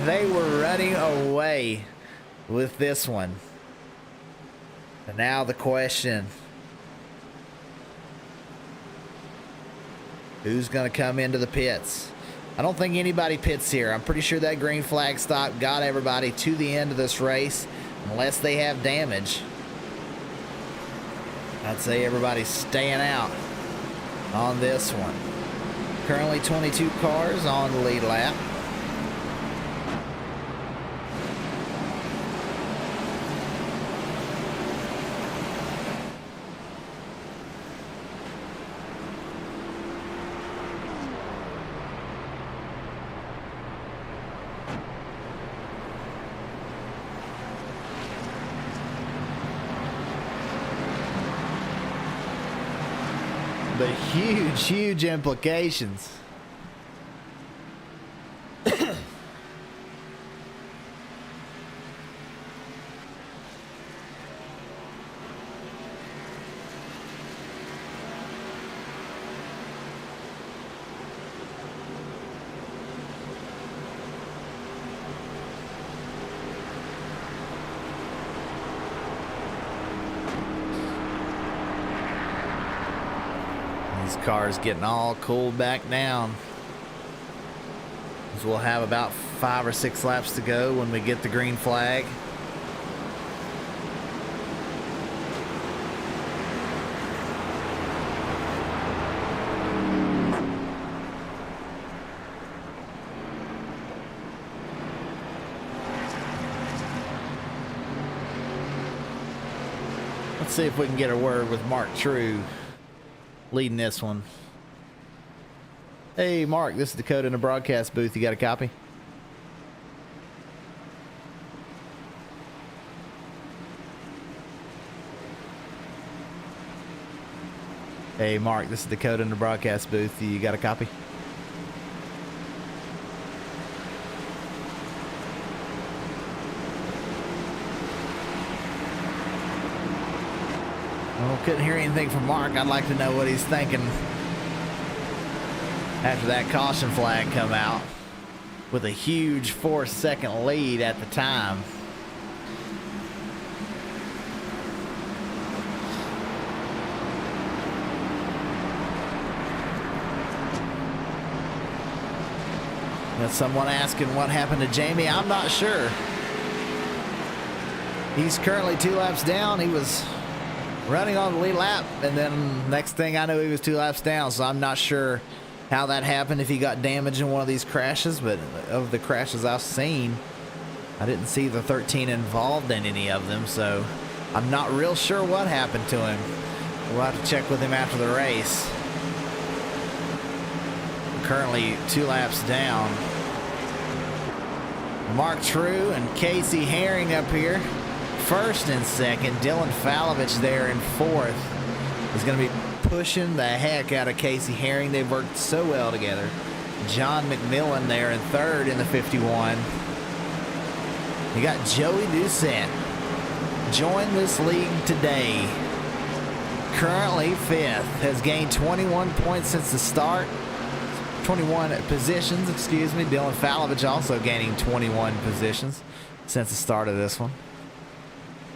They were running away with this one. And now the question: who's going to come into the pits? I don't think anybody pits here. I'm pretty sure that green flag stop got everybody to the end of this race, unless they have damage. I'd say everybody's staying out on this one. Currently 22 cars on the lead lap. But huge, huge implications. These cars getting all cooled back down. We'll have about 5 or 6 laps to go when we get the green flag. Let's see if we can get a word with Mark True leading this one. Hey Mark, this is Dakota in the broadcast booth. You got a copy? Hey, Mark, this is Dakota in the broadcast booth. You got a copy? Well, couldn't hear anything from Mark. I'd like to know what he's thinking after that caution flag come out with a huge 4-second lead at the time. Got someone asking what happened to Jamie. I'm not sure. He's currently 2 laps down. He was running on the lead lap, and then next thing I know, he was 2 laps down. So I'm not sure how that happened, if he got damaged in one of these crashes. But of the crashes I've seen, I didn't see the 13 involved in any of them. So I'm not real sure what happened to him. We'll have to check with him after the race. Currently 2 laps down. Mark True and Casey Herring up here, first and second. Dylan Falovich there in fourth. Is going to be pushing the heck out of Casey Herring. They've worked so well together. John McMillan there in third in the 51. You got Joey Doucette. Joined this league today. Currently fifth. Has gained 21 points since the start. 21 positions, excuse me. Dylan Falovich also gaining 21 positions since the start of this one.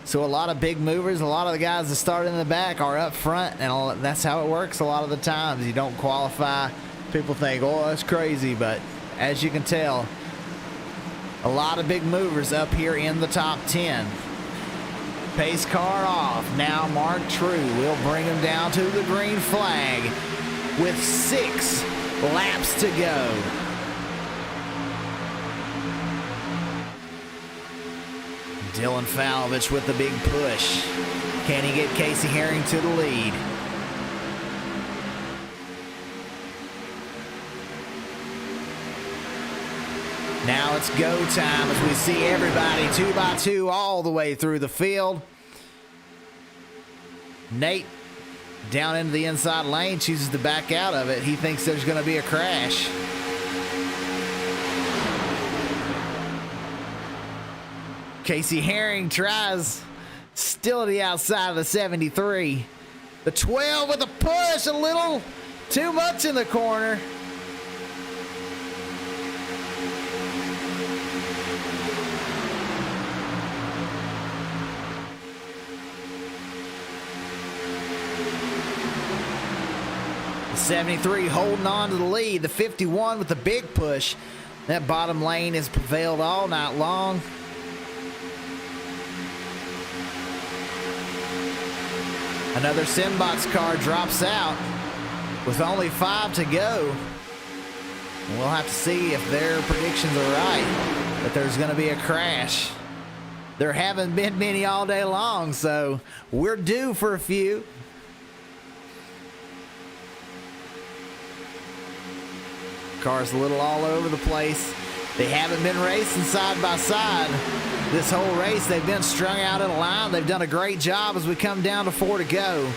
So a lot of big movers, a lot of the guys that start in the back are up front, and that's how it works a lot of the times. You don't qualify. People think, oh, that's crazy, but as you can tell, a lot of big movers up here in the top 10. Pace car off. Now Mark True will bring him down to the green flag with 6 laps to go. Dylan Falovich with the big push. Can he get Casey Herring to the lead? Now it's go time as we see everybody 2 by 2 all the way through the field. Nate down into the inside lane, chooses to back out of it. He thinks there's going to be a crash. Casey Herring tries, still to the outside of the 73. The 12 with a push, a little too much in the corner. The 73 holding on to the lead. The 51 with the big push. That bottom lane has prevailed all night long. Another Simbox car drops out with only 5 to go. We'll have to see if their predictions are right, that there's going to be a crash. There haven't been many all day long, so we're due for a few. Cars a little all over the place. They haven't been racing side by side this whole race. They've been strung out in a line. They've done a great job as we come down to 4 to go.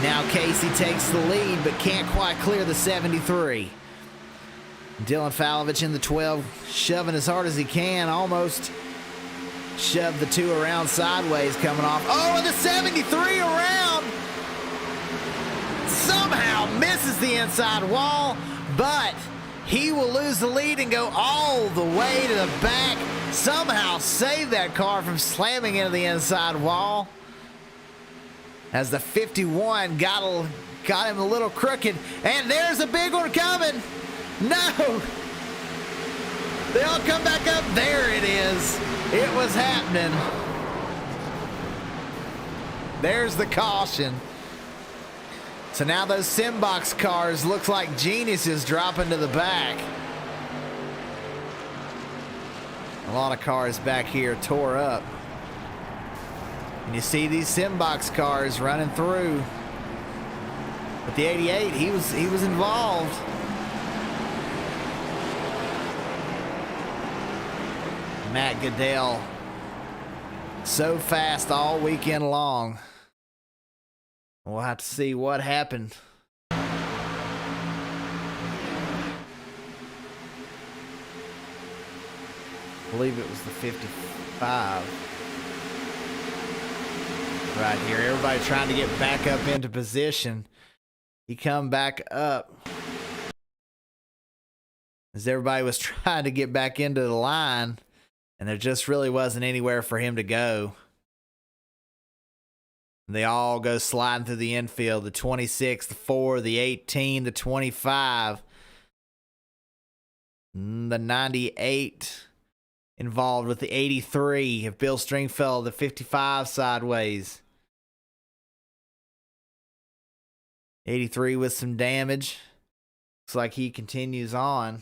Now Casey takes the lead, but can't quite clear the 73. Dylan Falovich in the 12, shoving as hard as he can, almost shoved the 2 around sideways coming off. Oh, and the 73 around somehow misses the inside wall, but he will lose the lead and go all the way to the back. Somehow save that car from slamming into the inside wall. As the 51 got him a little crooked. And there's a big one coming. No! They all come back up. There it is. It was happening. There's the caution. So now those Simbox cars looks like geniuses dropping to the back. A lot of cars back here tore up. And you see these Simbox cars running through. But the 88, he was involved. Matt Goodell, so fast all weekend long. We'll have to see what happened. I believe it was the 55. Right here. Everybody trying to get back up into position. He come back up. As everybody was trying to get back into the line, and there just really wasn't anywhere for him to go. They all go sliding through the infield. The 26, the 4, the 18, the 25. The 98 involved with the 83 of Bill Stringfellow, the 55 sideways. 83 with some damage. Looks like he continues on.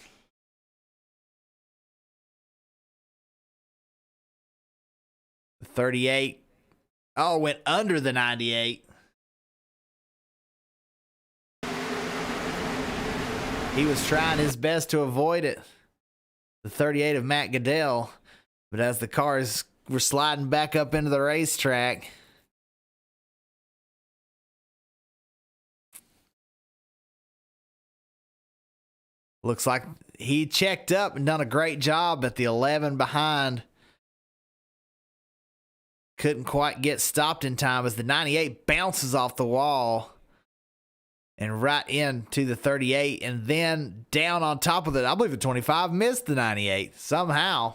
The 38. Oh, went under the 98. He was trying his best to avoid it. The 38 of Matt Goodell. But as the cars were sliding back up into the racetrack, looks like he checked up and done a great job, but the 11 behind couldn't quite get stopped in time as the 98 bounces off the wall and right into the 38, and then down on top of it. I believe the 25 missed the 98 somehow.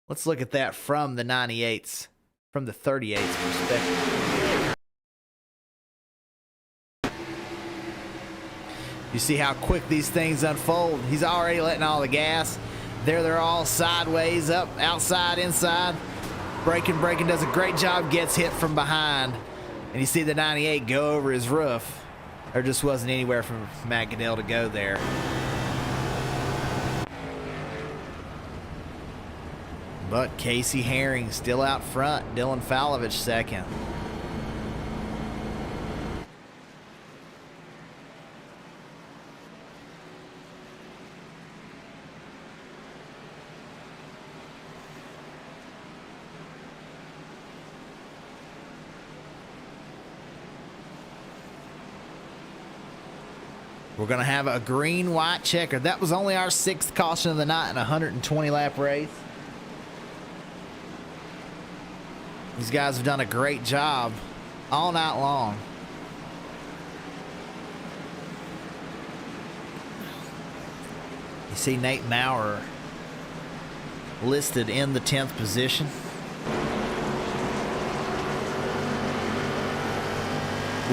Let's look at that from the 98's, from the 38's perspective. You see how quick these things unfold. He's already letting all the gas. There they're all sideways, up, outside, inside. Braking, does a great job, gets hit from behind. And you see the 98 go over his roof. There just wasn't anywhere for Matt Goodell to go there. But Casey Herring still out front. Dylan Falovich second. We're going to have a green-white checker. That was only our 6th caution of the night in a 120-lap race. These guys have done a great job all night long. You see Nate Maurer listed in the 10th position.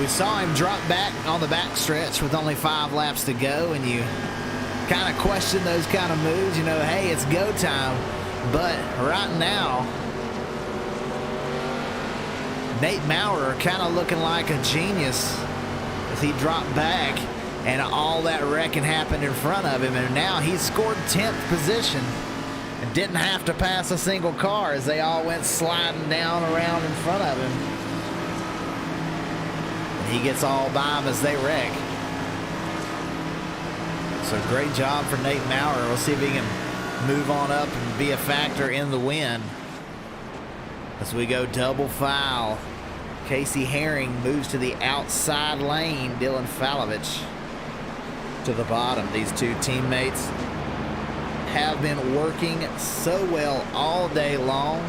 We saw him drop back on the back stretch with only 5 laps to go, and you kind of question those kind of moves. You know, hey, it's go time. But right now, Nate Maurer kind of looking like a genius as he dropped back and all that wrecking happened in front of him. And now he's scored 10th position and didn't have to pass a single car as they all went sliding down around in front of him. He gets all by them as they wreck. So great job for Nate Maurer. We'll see if he can move on up and be a factor in the win. As we go double foul. Casey Herring moves to the outside lane. Dylan Falovich to the bottom. These two teammates have been working so well all day long.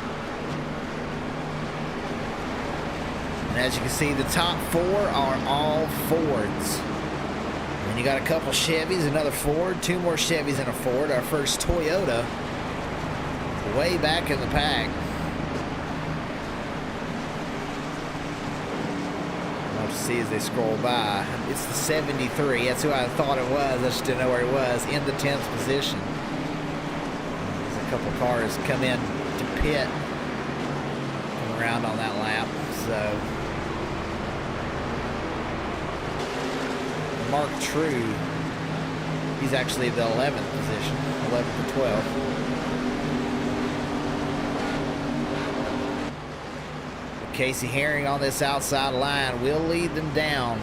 And as you can see, the top 4 are all Fords. And you got a couple Chevys, another Ford, 2 more Chevys and a Ford. Our first Toyota way back in the pack. We'll have to see as they scroll by. It's the 73. That's who I thought it was. I just didn't know where he was. In the 10th position. There's a couple cars come in to pit. Come around on that lap. So Mark True, he's actually the 11th position, 11th to 12th. But Casey Herring on this outside line will lead them down.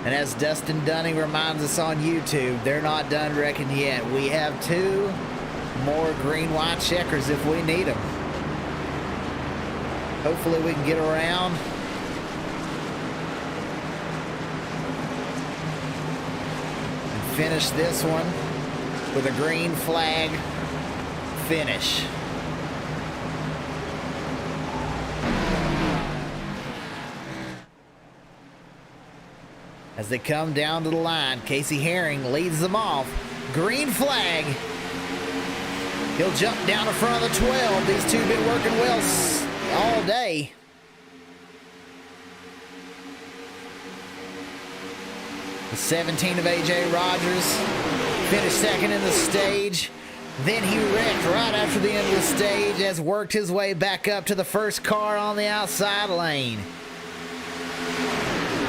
And as Dustin Dunning reminds us on YouTube, they're not done wrecking yet. We have 2 more green-white checkers if we need them. Hopefully we can get around finish this one with a green flag finish. As they come down to the line, Casey Herring leads them off. Green flag. He'll jump down in front of the 12. These two have been working well all day. The 17 of A.J. Rogers finished second in the stage. Then he wrecked right after the end of the stage, has worked his way back up to the first car on the outside lane.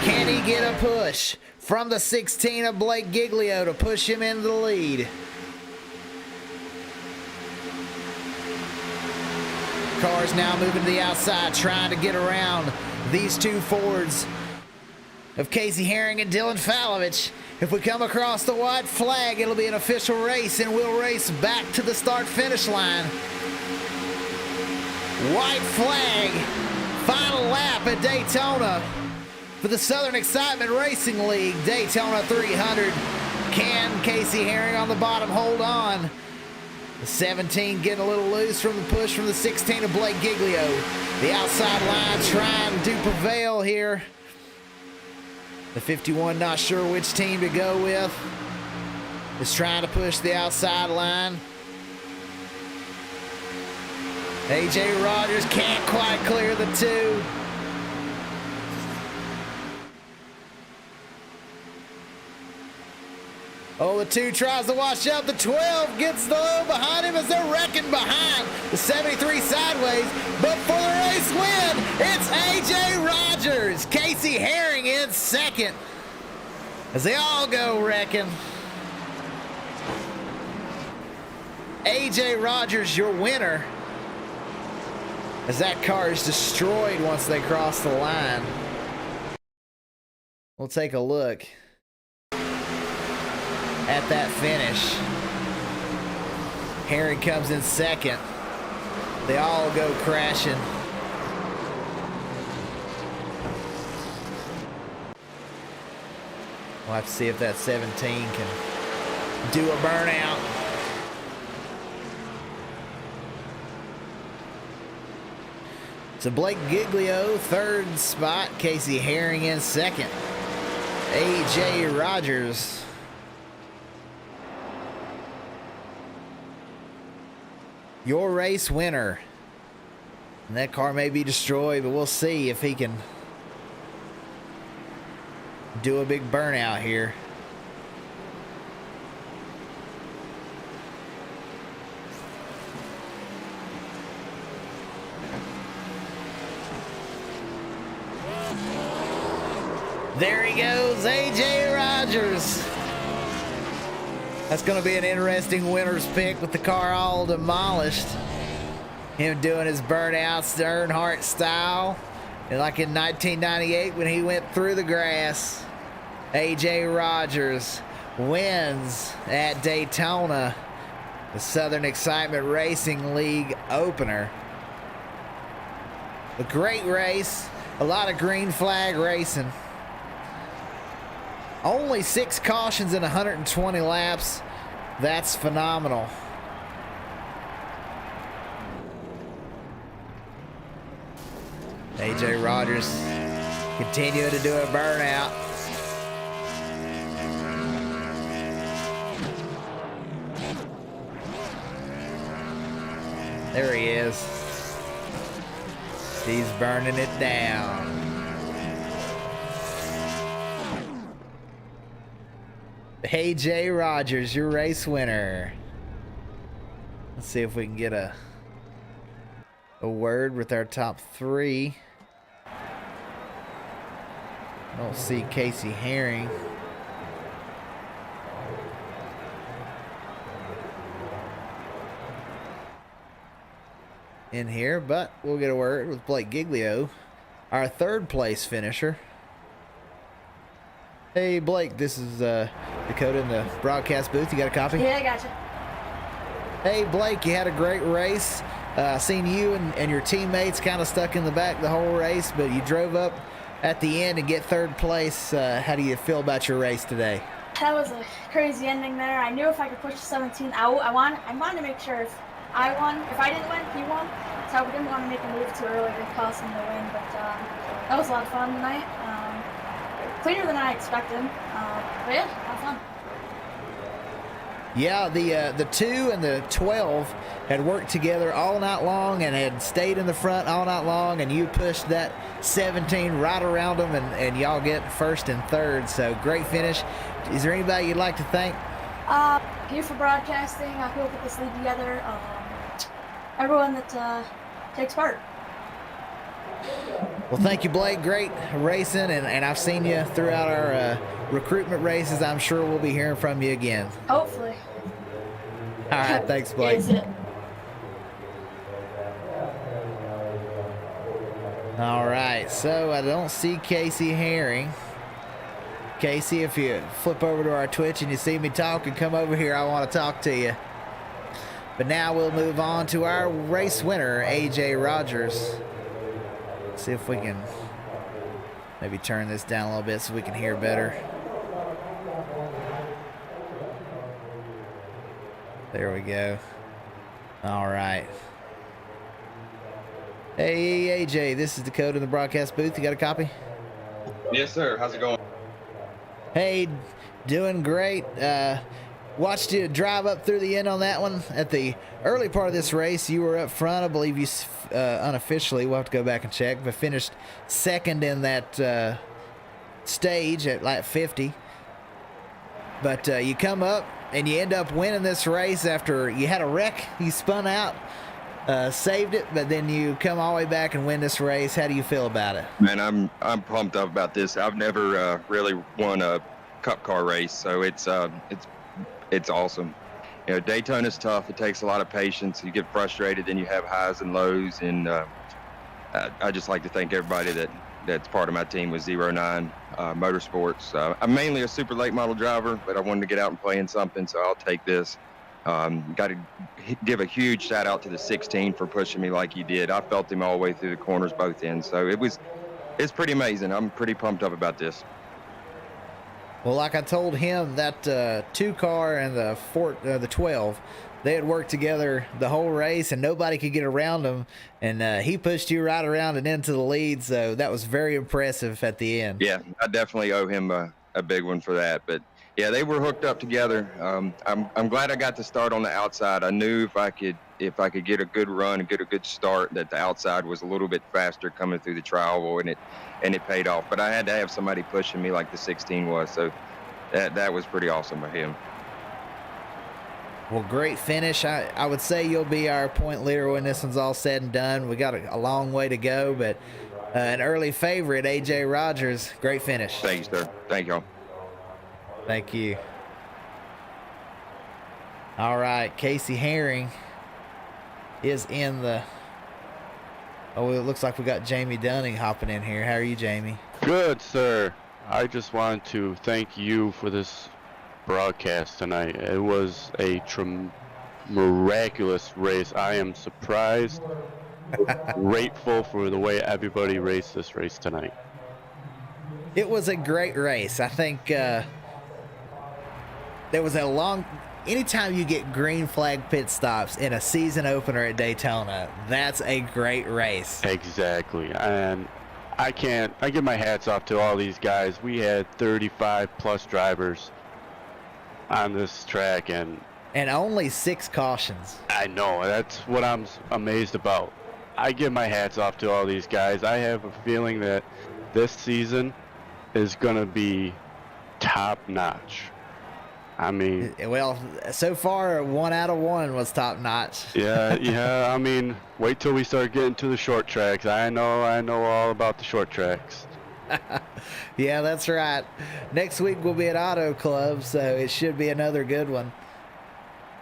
Can he get a push from the 16 of Blake Giglio to push him into the lead? Cars now moving to the outside, trying to get around these two Fords of Casey Herring and Dylan Falovich. If we come across the white flag, it'll be an official race, and we'll race back to the start-finish line. White flag, final lap at Daytona for the Southern Excitement Racing League Daytona 300. Can Casey Herring on the bottom hold on? The 17 getting a little loose from the push from the 16 of Blake Giglio. The outside line trying to prevail here. The 51 not sure which team to go with. Is trying to push the outside line. A.J. Rogers can't quite clear the two. Oh, the 2 tries to wash up. The 12 gets the low behind him as they're wrecking behind the 73 sideways. But for the race win, it's A.J. Rogers. Casey Herring in second as they all go wrecking. A.J. Rogers, your winner, as that car is destroyed once they cross the line. We'll take a look at that finish. Herring comes in second. They all go crashing. We'll have to see if that 17 can do a burnout. So Blake Giglio, third spot. Casey Herring in second. A.J. Rogers your race winner. And that car may be destroyed, but we'll see if he can do a big burnout here. There he goes, A.J. Rogers. That's going to be an interesting winner's pick with the car all demolished. Him doing his burnouts Earnhardt style. And like in 1998 when he went through the grass. A.J. Rogers wins at Daytona, the Southern Excitement Racing League opener. A great race, a lot of green flag racing. Only 6 cautions in 120 laps. That's phenomenal. A.J. Rogers continuing to do a burnout. There he is. He's burning it down. A.J. Rogers, your race winner. Let's see if we can get a word with our top 3. I don't see Casey Herring. In here, but we'll get a word with Blake Giglio, our 3rd place finisher. Hey Blake, this is Dakota in the broadcast booth. You got a copy? Yeah, I got you. Hey Blake, you had a great race. Seen you and your teammates kind of stuck in the back the whole race, but you drove up at the end and get 3rd place. How do you feel about your race today? that was a crazy ending there. I knew if I could push to 17, I wanted to make sure if I won, if I didn't win, he won. So I didn't want to make a move too early to cost him the win. But that was a lot of fun tonight. Cleaner than I expected. But yeah, a lot of fun. Yeah, the 2 and the 12 had worked together all night long and had stayed in the front all night long, and you pushed that 17 right around them, and y'all get first and third. So great finish. Is there anybody you'd like to thank? You for broadcasting, who put this league together, everyone that takes part. Well, thank you, Blake. Great racing, and I've seen you throughout our recruitment races. I'm sure we'll be hearing from you again. Hopefully. All right, thanks, Blake. All right, so I don't see Casey Herring. Casey, if you flip over to our Twitch and you see me talking, come over here. I want to talk to you. But now we'll move on to our race winner, AJ Rogers. See if we can maybe turn this down a little bit so we can hear better. There we go. All right. Hey, AJ, this is Dakota in the broadcast booth. You got a copy? Yes, sir. How's it going? Hey, doing great. Watched you drive up through the end on that one. At the early part of this race, you were up front. I believe you unofficially, we'll have to go back and check, but finished second in that stage at lap 50. But you come up and you end up winning this race after you had a wreck. You spun out, saved it, but then you come all the way back and win this race. How do you feel about it? Man, I'm pumped up about this. I've never really won a cup car race, so it's awesome. You know, Daytona's tough. It takes a lot of patience. You get frustrated, then you have highs and lows, and I just like to thank everybody that's part of my team with 09 Motorsports. I'm mainly a super late model driver, but I wanted to get out and play in something, so I'll take this. Got to give a huge shout out to the 16 for pushing me like he did. I felt him all the way through the corners, both ends. So it's pretty amazing. I'm pretty pumped up about this. Well, like I told him, that 2 car and the 12, they had worked together the whole race, and nobody could get around him. And he pushed you right around and into the lead, so that was very impressive at the end. Yeah, I definitely owe him a big one for that. But yeah, they were hooked up together. I'm glad I got to start on the outside. I knew if I could get a good run and get a good start, that the outside was a little bit faster coming through the trial, and it paid off. But I had to have somebody pushing me like the 16 was, so that was pretty awesome by him. Well, great finish. I would say you'll be our point leader when this one's all said and done. We got a long way to go, but an early favorite, AJ Rogers, great finish. Thanks, sir. Thank y'all. Thank you. All right, Casey Herring is in the... Oh, it looks like we got Jamie Dunning hopping in here. How are you, Jamie? Good, sir. I just wanted to thank you for this broadcast tonight. It was a miraculous race. I am surprised, grateful for the way everybody raced this race tonight. It was a great race. I think there was a long... Anytime you get green flag pit stops in a season opener at Daytona, that's a great race. Exactly. And I give my hats off to all these guys. We had 35 plus drivers on this track, and only 6 cautions. I know, that's what I'm amazed about. I give my hats off to all these guys. I have a feeling that this season is gonna be top notch. I mean, well, so far 1 out of 1 was top notch. yeah. I mean, wait till we start getting to the short tracks. I know all about the short tracks. Yeah, that's right. Next week we'll be at Auto Club, so it should be another good one.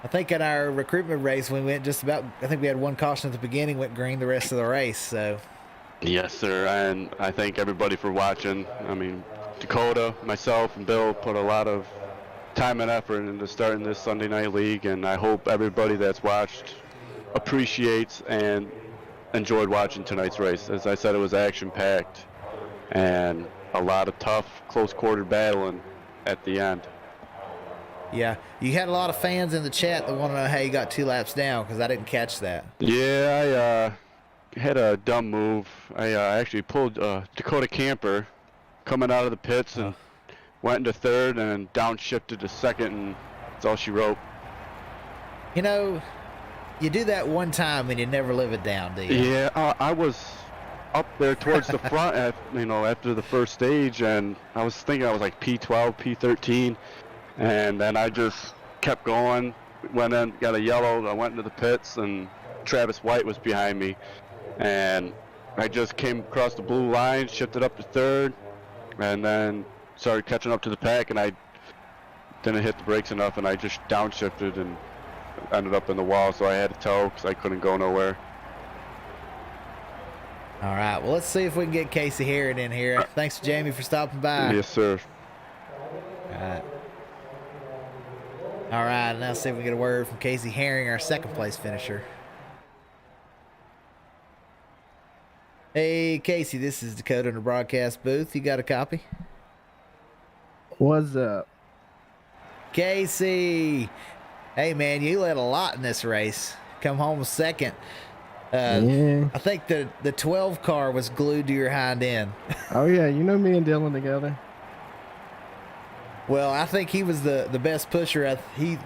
I think in our recruitment race we went I think we had 1 caution at the beginning, went green the rest of the race. So. Yes, sir, and I thank everybody for watching. I mean, Dakota, myself, and Bill put a lot of time and effort into starting this Sunday Night League, and I hope everybody that's watched appreciates and enjoyed watching tonight's race. As I said, it was action-packed and a lot of tough, close-quarter battling at the end. Yeah, you had a lot of fans in the chat that want to know how you got 2 laps down because I didn't catch that. Yeah, I had a dumb move. I actually pulled Dakota Camper coming out of the pits and went into third and downshifted to second, and that's all she wrote. You know, you do that one time and you never live it down, do you? Yeah, I was up there towards the front after the first stage, and I was thinking I was like P12, P13, and then I just kept going, went in, got a yellow, I went into the pits, and Travis White was behind me, and I just came across the blue line, shifted up to third, and then started catching up to the pack, and I didn't hit the brakes enough, and I just downshifted and ended up in the wall, so I had to tow because I couldn't go nowhere. All right, well, let's see if we can get Casey Herring in here. Thanks, Jamie, for stopping by. Yes, sir. All right, now see if we can get a word from Casey Herring, our second place finisher. Hey, Casey, this is Dakota in the broadcast booth. You got a copy? What's up? Casey! Hey, man, you led a lot in this race. Come home second. Yeah. I think the 12 car was glued to your hind end. Oh, yeah. You know me and Dylan together. Well, I think he was the best pusher. He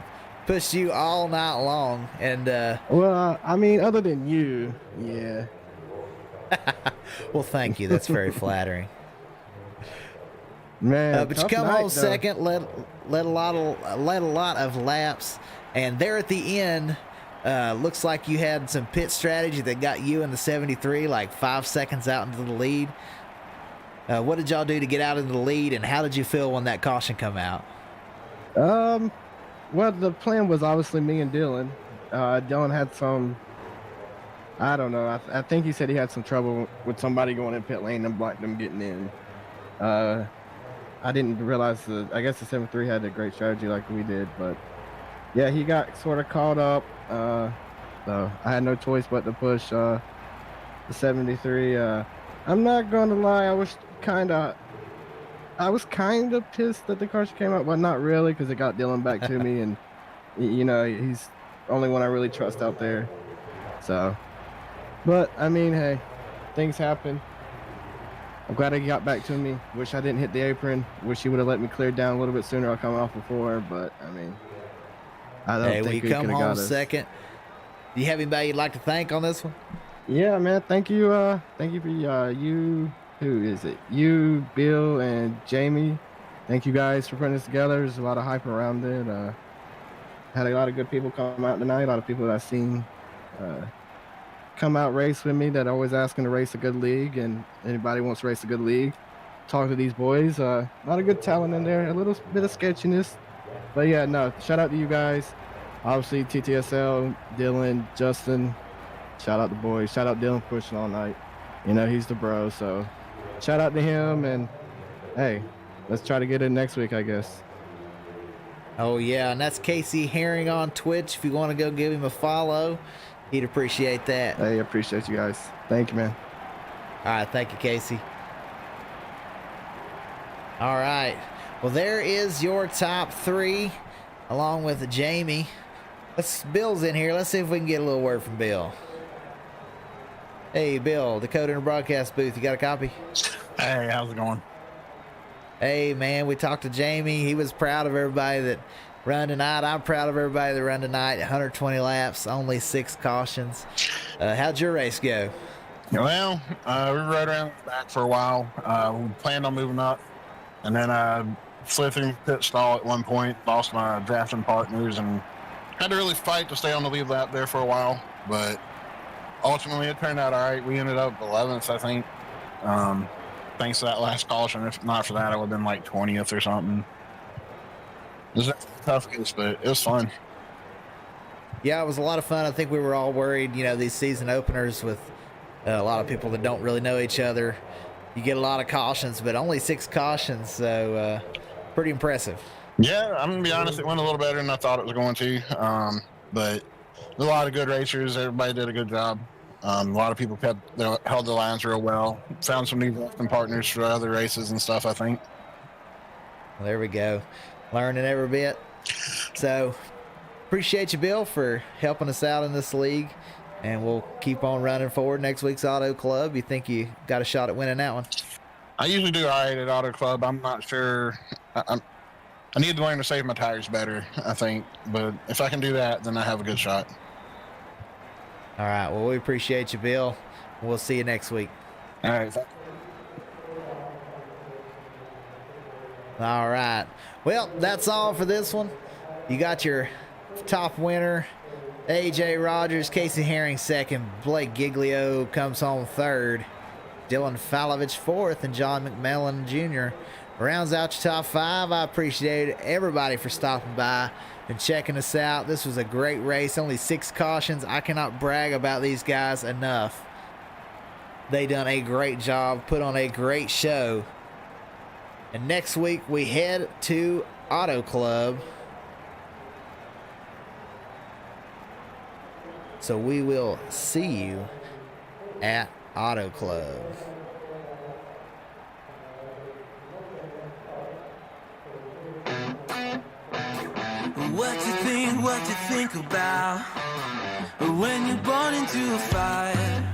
pushed you all night long. And Well, I mean, other than you, yeah. well, thank you. That's very flattering. Man, but you tough come night, home though. second, led a lot of laps, and there at the end, looks like you had some pit strategy that got you in the 73, like 5 seconds out into the lead. What did y'all do to get out into the lead, and how did you feel when that caution come out? Well, the plan was obviously me and Dylan. Dylan had some, I don't know. I think he said he had some trouble with somebody going in pit lane and blocked them getting in. I didn't realize I guess the 7-3 had a great strategy like we did, but yeah, he got sort of caught up. So I had no choice but to push the 73. I'm not gonna lie, I was kind of pissed that the caution came out, but not really, because it got Dylan back to me, and you know, he's the only one I really trust out there. So, but I mean, hey, things happen. I'm glad he got back to me. Wish I didn't hit the apron. Wish he would have let me clear down a little bit sooner. I'll come off before, but I mean, I don't think we we come could have home got us. second. Do you have anybody you'd like to thank on this one? Yeah, man. Thank you. Thank you for you. Who is it? You, Bill, and Jamie. Thank you guys for putting this together. There's a lot of hype around it. Had a lot of good people come out tonight. A lot of people that I've seen come out race with me that are always asking to race a good league, and anybody wants to race a good league, talk to these boys. A lot of good talent in there, a little bit of sketchiness, but yeah, no, shout out to you guys. Obviously TTSL, Dylan, Justin, shout out the boys. Shout out Dylan pushing all night. You know, he's the bro, so shout out to him, and hey, let's try to get in next week, I guess. Oh yeah, and that's Casey Herring on Twitch. If you want to go give him a follow, he'd appreciate that. Hey, appreciate you guys. Thank you, man. All right, thank you, Casey. All right, well, there is your top three, along with Jamie. Bill's in here. Let's see if we can get a little word from Bill. Hey, Bill, Dakota in the broadcast booth. You got a copy? Hey, how's it going? Hey, man, we talked to Jamie. He was proud of everybody that run tonight. I'm proud of everybody that run tonight. 120 laps, only 6 cautions. How'd your race go? Well, we rode around back for a while. We planned on moving up, and then slid through pit stall at one point, lost my drafting partners, and had to really fight to stay on the lead lap there for a while. But ultimately, it turned out all right. We ended up 11th, I think. Thanks to that last caution. If not for that, I would have been like 20th or something. It was a tough race, but it was fun. Yeah, it was a lot of fun. I think we were all worried, you know, these season openers with a lot of people that don't really know each other. You get a lot of cautions, but only 6 cautions, so pretty impressive. Yeah, I'm going to be honest, it went a little better than I thought it was going to. But there's a lot of good racers. Everybody did a good job. A lot of people held the lines real well. Found some new drafting partners for other races and stuff, I think. Well, there we go. Learning every bit. So appreciate you, Bill, for helping us out in this league, and we'll keep on running forward. Next week's Auto Club, you think you got a shot at winning that one? I usually do all right at Auto Club. I'm not sure. I need to learn to save my tires better, I think. But if I can do that, then I have a good shot. All right. Well, we appreciate you, Bill. We'll see you next week. All right. All right. Well, that's all for this one. You got your top winner, AJ Rogers, Casey Herring second, Blake Giglio comes home third, Dylan Falovich fourth, and John McMillan Jr. rounds out your top five. I appreciate everybody for stopping by and checking us out. This was a great race. Only 6 cautions. I cannot brag about these guys enough. They done a great job, put on a great show. And next week we head to Auto Club. So we will see you at Auto Club. What you think about when you're born into a fight?